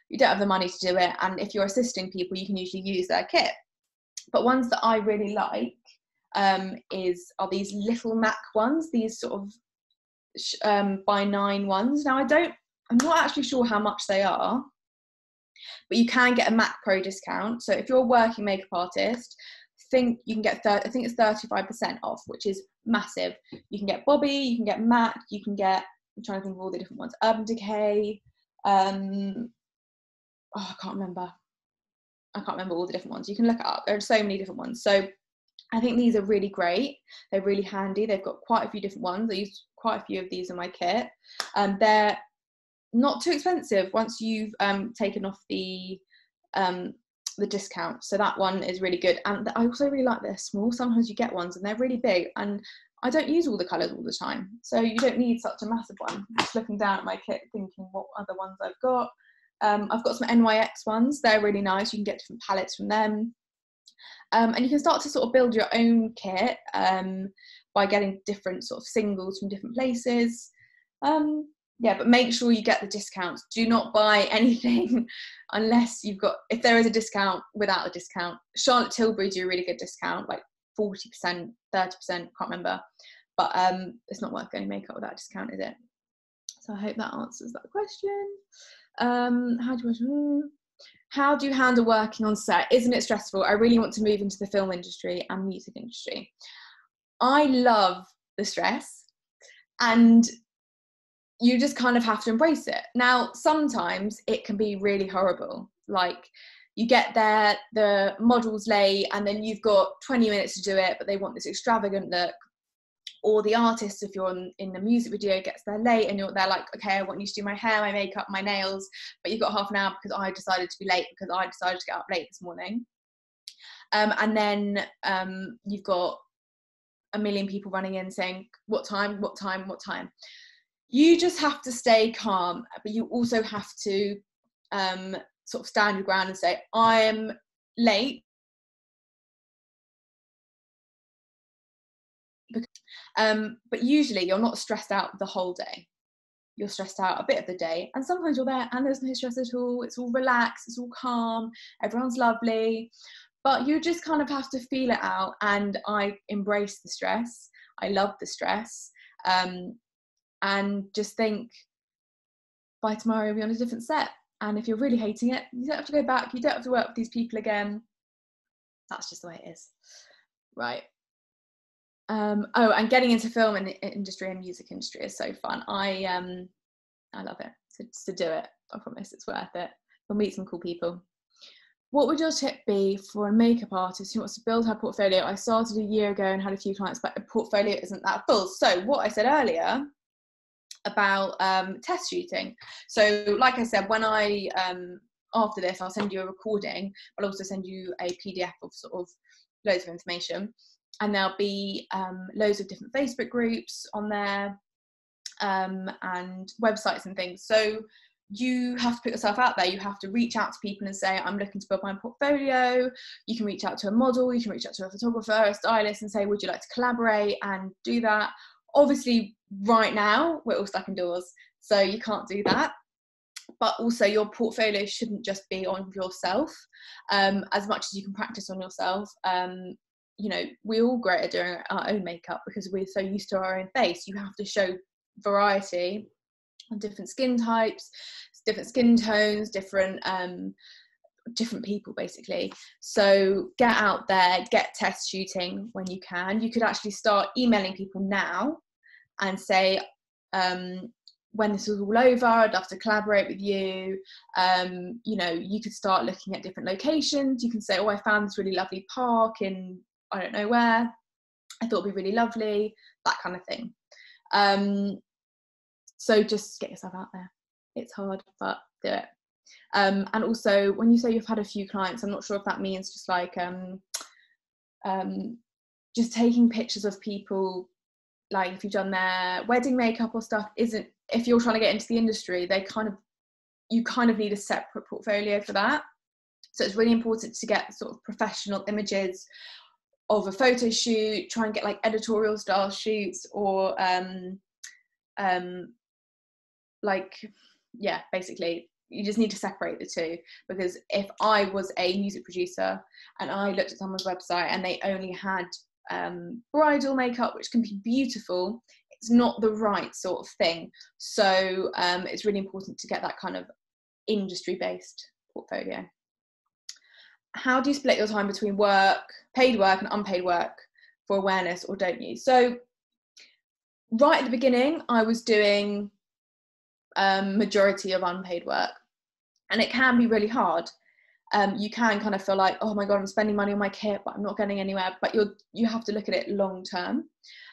You don't have the money to do it. And if you're assisting people, you can usually use their kit. But ones that I really like are these little MAC ones, these sort of by 9 ones. Now I'm not actually sure how much they are, but you can get a MAC Pro discount. So if you're a working makeup artist, I think you can get I think it's 35% off, which is massive. You can get Bobby, you can get MAC, you can get, I'm trying to think of all the different ones, Urban Decay, I can't remember all the different ones. You can look it up. There are so many different ones. So I think these are really great. They're really handy. They've got quite a few different ones. I use quite a few of these in my kit. They're not too expensive once you've taken off the discount. So that one is really good. And I also really like they're small. Sometimes you get ones and they're really big. And I don't use all the colours all the time. So you don't need such a massive one. I'm just looking down at my kit thinking what other ones I've got. I've got some NYX ones. They're really nice. You can get different palettes from them. And you can start to sort of build your own kit by getting different sort of singles from different places. Yeah, but make sure you get the discounts. Do not buy anything unless if there is a discount without a discount. Charlotte Tilbury do a really good discount, like 40%, 30%, can't remember. But it's not worth going makeup without a discount, is it? So I hope that answers that question. How do you handle working on set? Isn't it stressful? I really want to move into the film industry and music industry. I love the stress, and you just kind of have to embrace it. Now, sometimes it can be really horrible. Like you get there, the model's late, and then you've got 20 minutes to do it, but they want this extravagant look. Or the artist, if you're in the music video, gets there late and they're like, okay, I want you to do my hair, my makeup, my nails, but you've got half an hour because I decided to be late because I decided to get up late this morning. And then you've got a million people running in saying, what time? You just have to stay calm, but you also have to sort of stand your ground and say, I am late. But usually you're not stressed out the whole day. You're stressed out a bit of the day, and sometimes you're there and there's no stress at all. It's all relaxed, it's all calm, everyone's lovely. but you just kind of have to feel it out. And I embrace the stress. I love the stress, and just think, by tomorrow you'll be on a different set. And if you're really hating it, you don't have to go back. You don't have to work with these people again. That's just the way it is. Right. Oh, and getting into film and industry and music industry is so fun. I love it. To do it, I promise it's worth it. You'll meet some cool people. What would your tip be for a makeup artist who wants to build her portfolio? I started a year ago and had a few clients, but a portfolio isn't that full. So what I said earlier about test shooting. So like I said, when I after this, I'll send you a recording. I'll also send you a PDF of sort of loads of information, and there'll be loads of different Facebook groups on there, and websites and things. So you have to put yourself out there. You have to reach out to people and say, I'm looking to build my portfolio. You can reach out to a model, you can reach out to a photographer, a stylist, and say, would you like to collaborate, and do that. Obviously right now we're all stuck indoors, so you can't do that, but also your portfolio shouldn't just be on yourself. As much as you can practice on yourself, you know, we're all great at doing our own makeup because we're so used to our own face. You have to show variety on different skin types, different skin tones, different people basically. So get out there, get test shooting when you can. You could actually start emailing people now and say, when this is all over, I'd love to collaborate with you. You know, you could start looking at different locations. You can say, oh, I found this really lovely park in I don't know where, I thought it'd be really lovely, that kind of thing. So just get yourself out there. It's hard, but do it. And also, when you say you've had a few clients, I'm not sure if that means just like just taking pictures of people, like if you've done their wedding makeup or stuff. Isn't, if you're trying to get into the industry, you kind of need a separate portfolio for that. So it's really important to get sort of professional images of a photo shoot. Try and get like editorial style shoots, or basically you just need to separate the two. Because if I was a music producer and I looked at someone's website and they only had bridal makeup, which can be beautiful, it's not the right sort of thing. So it's really important to get that kind of industry-based portfolio. How do you split your time between work, paid work and unpaid work for awareness, or don't you? So right at the beginning, I was doing majority of unpaid work, and it can be really hard. You can kind of feel like, oh my God, I'm spending money on my kit, but I'm not getting anywhere. But you have to look at it long term.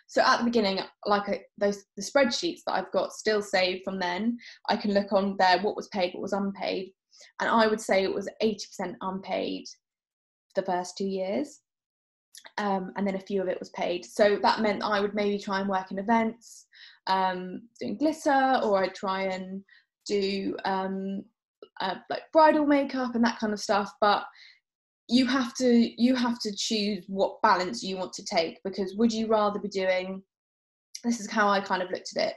So at the beginning, like the spreadsheets that I've got still saved from then, I can look on there what was paid, what was unpaid. And I would say it was 80% unpaid for the first 2 years. And then a few of it was paid. So that meant I would maybe try and work in events, doing glitter, or I'd try and do like bridal makeup and that kind of stuff. But you have to choose what balance you want to take, because would you rather be doing, this is how I kind of looked at it.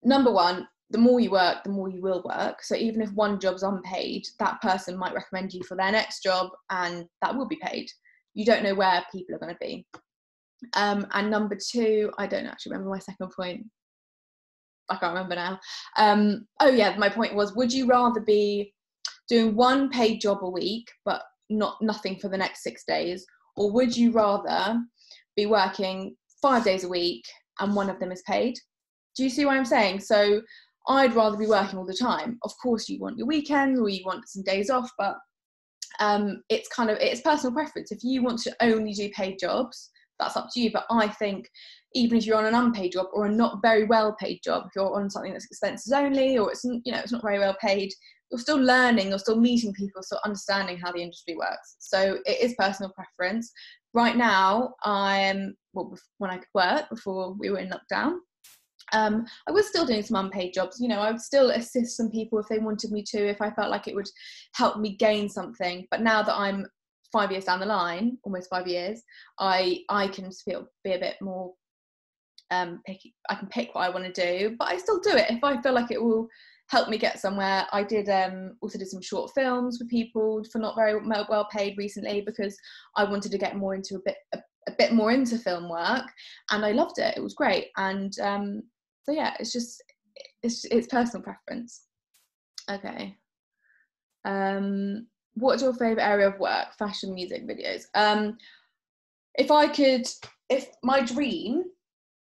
Number one, the more you work, the more you will work. So even if one job's unpaid, that person might recommend you for their next job, and that will be paid. You don't know where people are going to be. And number two, I don't actually remember my second point. I can't remember now. Oh yeah, my point was, would you rather be doing one paid job a week, but nothing for the next 6 days? Or would you rather be working 5 days a week and one of them is paid? Do you see what I'm saying? So I'd rather be working all the time. Of course, you want your weekends or you want some days off, but it's personal preference. If you want to only do paid jobs, that's up to you. But I think even if you're on an unpaid job or a not very well paid job, if you're on something that's expenses only, or it's not very well paid, you're still learning, you're still meeting people, still understanding how the industry works. So it is personal preference. Right now, when I could work before we were in lockdown, I was still doing some unpaid jobs. I would still assist some people if they wanted me to, if I felt like it would help me gain something. But now that I'm 5 years down the line, almost 5 years, I can be a bit more picky. I can pick what I want to do, but I still do it if I feel like it will helped me get somewhere. I did also did some short films with people for not very well paid recently, because I wanted to get more into a bit more into film work, and I loved it. It was great. And so yeah, it's personal preference. Okay. What's your favorite area of work? Fashion, music, videos. If my dream,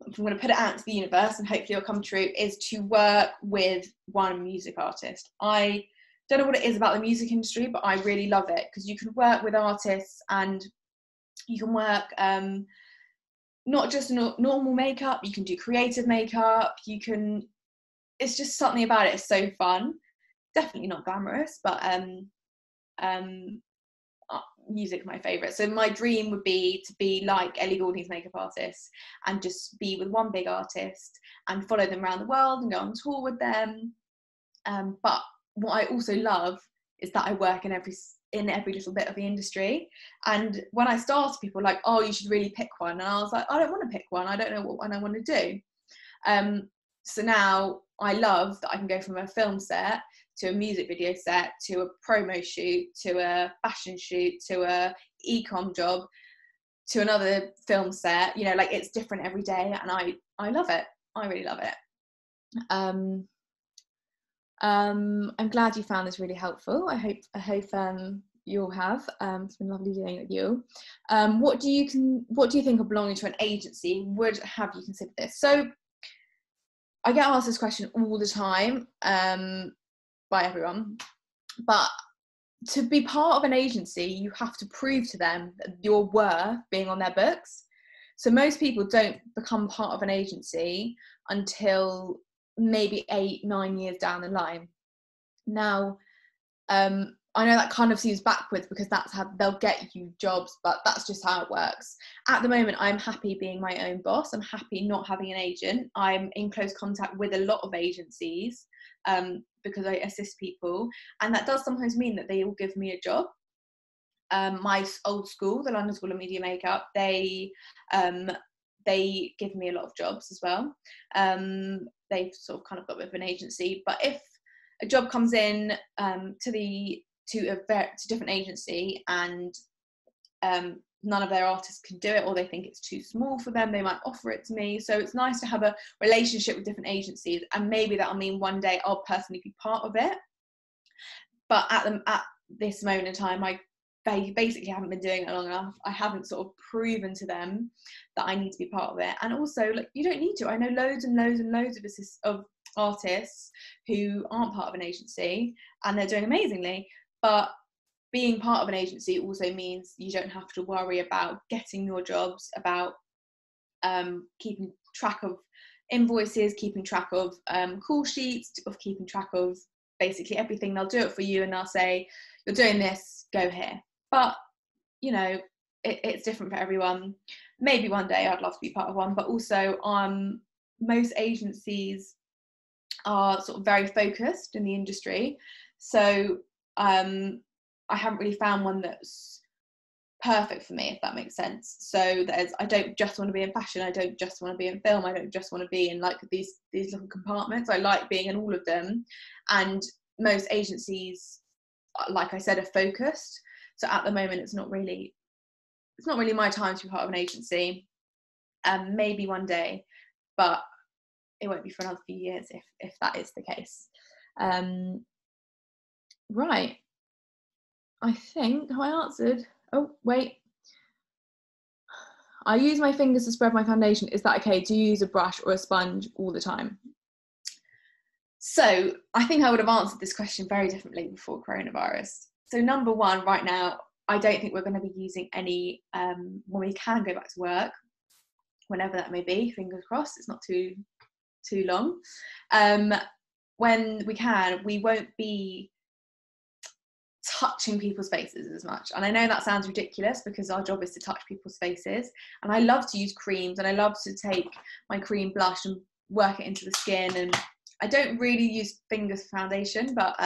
if I'm going to put it out to the universe and hopefully it'll come true, is to work with one music artist. I don't know what it is about the music industry, but I really love it, because you can work with artists and you can work not just normal makeup, you can do creative makeup, it's just something about it is so fun. Definitely not glamorous, but music my favourite. So my dream would be to be like Ellie Goulding's makeup artist and just be with one big artist and follow them around the world and go on tour with them. But what I also love is that I work in every little bit of the industry. And when I started, people were like, oh, you should really pick one. And I was like, I don't want to pick one. I don't know what one I want to do. So now I love that I can go from a film set to a music video set, to a promo shoot, to a fashion shoot, to a e-comm job, to another film set. You know, like, it's different every day, and I love it. I really love it. I'm glad you found this really helpful. I hope you'll have. It's been lovely doing it with you. What do you think of belonging to an agency? Would have you considered this? So I get asked this question all the time by everyone, but to be part of an agency, you have to prove to them that you're worth being on their books. So most people don't become part of an agency until maybe 8-9 years down the line. Now, I know that kind of seems backwards, because that's how they'll get you jobs, but that's just how it works. At the moment, I'm happy being my own boss. I'm happy not having an agent. I'm in close contact with a lot of agencies because I assist people, and that does sometimes mean that they will give me a job. My old school, the London School of Media Makeup, they give me a lot of jobs as well. They've sort of kind of got a bit of an agency, but if a job comes in to a different agency and none of their artists can do it, or they think it's too small for them, they might offer it to me. So it's nice to have a relationship with different agencies, and maybe that'll mean one day I'll personally be part of it. But at this moment in time, I basically haven't been doing it long enough. I haven't sort of proven to them that I need to be part of it. And also, like, you don't need to. I know loads and loads and loads of artists who aren't part of an agency and they're doing amazingly. But being part of an agency also means you don't have to worry about getting your jobs, about keeping track of invoices, keeping track of call sheets, of keeping track of basically everything. They'll do it for you and they'll say, you're doing this, go here. But, you know, it's different for everyone. Maybe one day I'd love to be part of one, but also most agencies are sort of very focused in the industry. So I haven't really found one that's perfect for me, if that makes sense. So I don't just want to be in fashion, I don't just want to be in film, I don't just want to be in like these little compartments. I like being in all of them, and most agencies, like I said, are focused. So at the moment it's not really my time to be part of an agency. Maybe one day, but it won't be for another few years if that is the case. Right, I think I answered. Oh, wait. I use my fingers to spread my foundation. Is that okay? Do you use a brush or a sponge all the time? So I think I would have answered this question very differently before coronavirus. So number one, right now, I don't think we're going to be using any, when we can go back to work, whenever that may be, fingers crossed, it's not too long. When we can, we won't be touching people's faces as much. And I know that sounds ridiculous because our job is to touch people's faces, and I love to use creams, and I love to take my cream blush and work it into the skin, and I don't really use fingers for foundation, but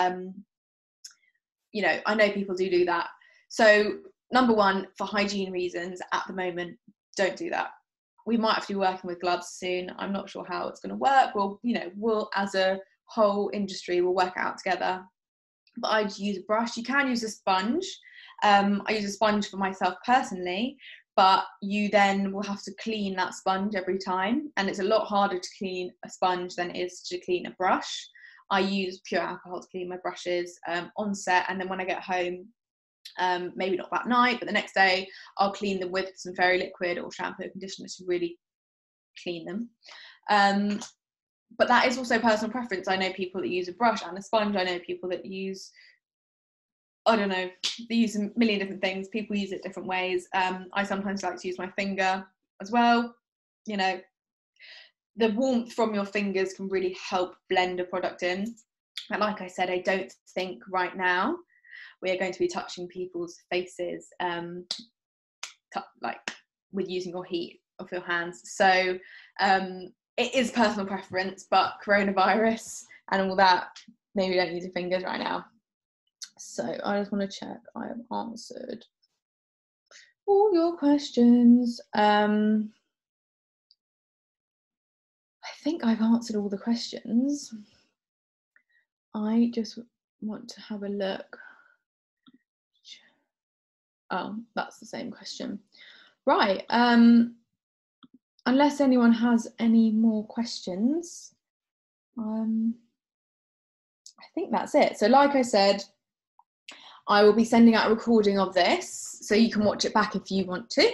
you know, I know people do that. So number one, for hygiene reasons, at the moment, don't do that. We might have to be working with gloves soon. I'm not sure how it's going to work. We'll, you know, we'll as a whole industry will work out together. But I'd use a brush. You can use a sponge. I use a sponge for myself personally, but you then will have to clean that sponge every time, and it's a lot harder to clean a sponge than it is to clean a brush. I use pure alcohol to clean my brushes on set, and then when I get home, maybe not that night, but the next day, I'll clean them with some fairy liquid or shampoo conditioner to really clean them. But that is also personal preference. I know people that use a brush and a sponge. I know people that use, I don't know, they use a million different things. People use it different ways. I sometimes like to use my finger as well. You know, the warmth from your fingers can really help blend a product in. And like I said, I don't think right now we are going to be touching people's faces like with using your heat of your hands. So it is personal preference, but coronavirus and all that, maybe don't use your fingers right now. So I just want to check I have answered all your questions. I think I've answered all the questions. I just want to have a look. Oh, that's the same question. Right. Unless anyone has any more questions, I think that's it. So like I said, I will be sending out a recording of this so you can watch it back if you want to.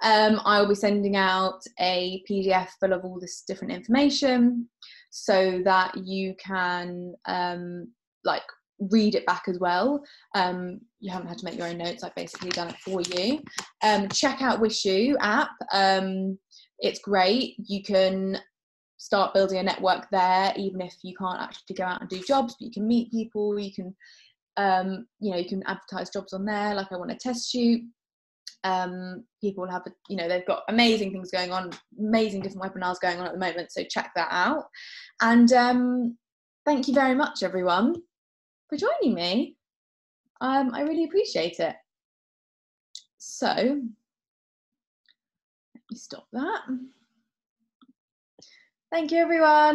I will be sending out a PDF full of all this different information so that you can like read it back as well. You haven't had to make your own notes. I've basically done it for you. Check out Wishu app. It's great. You can start building a network there, even if you can't actually go out and do jobs, but you can meet people. You can you know, you can advertise jobs on there, like I want a test shoot. People have, you know, they've got amazing things going on, amazing different webinars going on at the moment, so check that out. And thank you very much everyone for joining me. I really appreciate it. So let me stop that. Thank you everyone.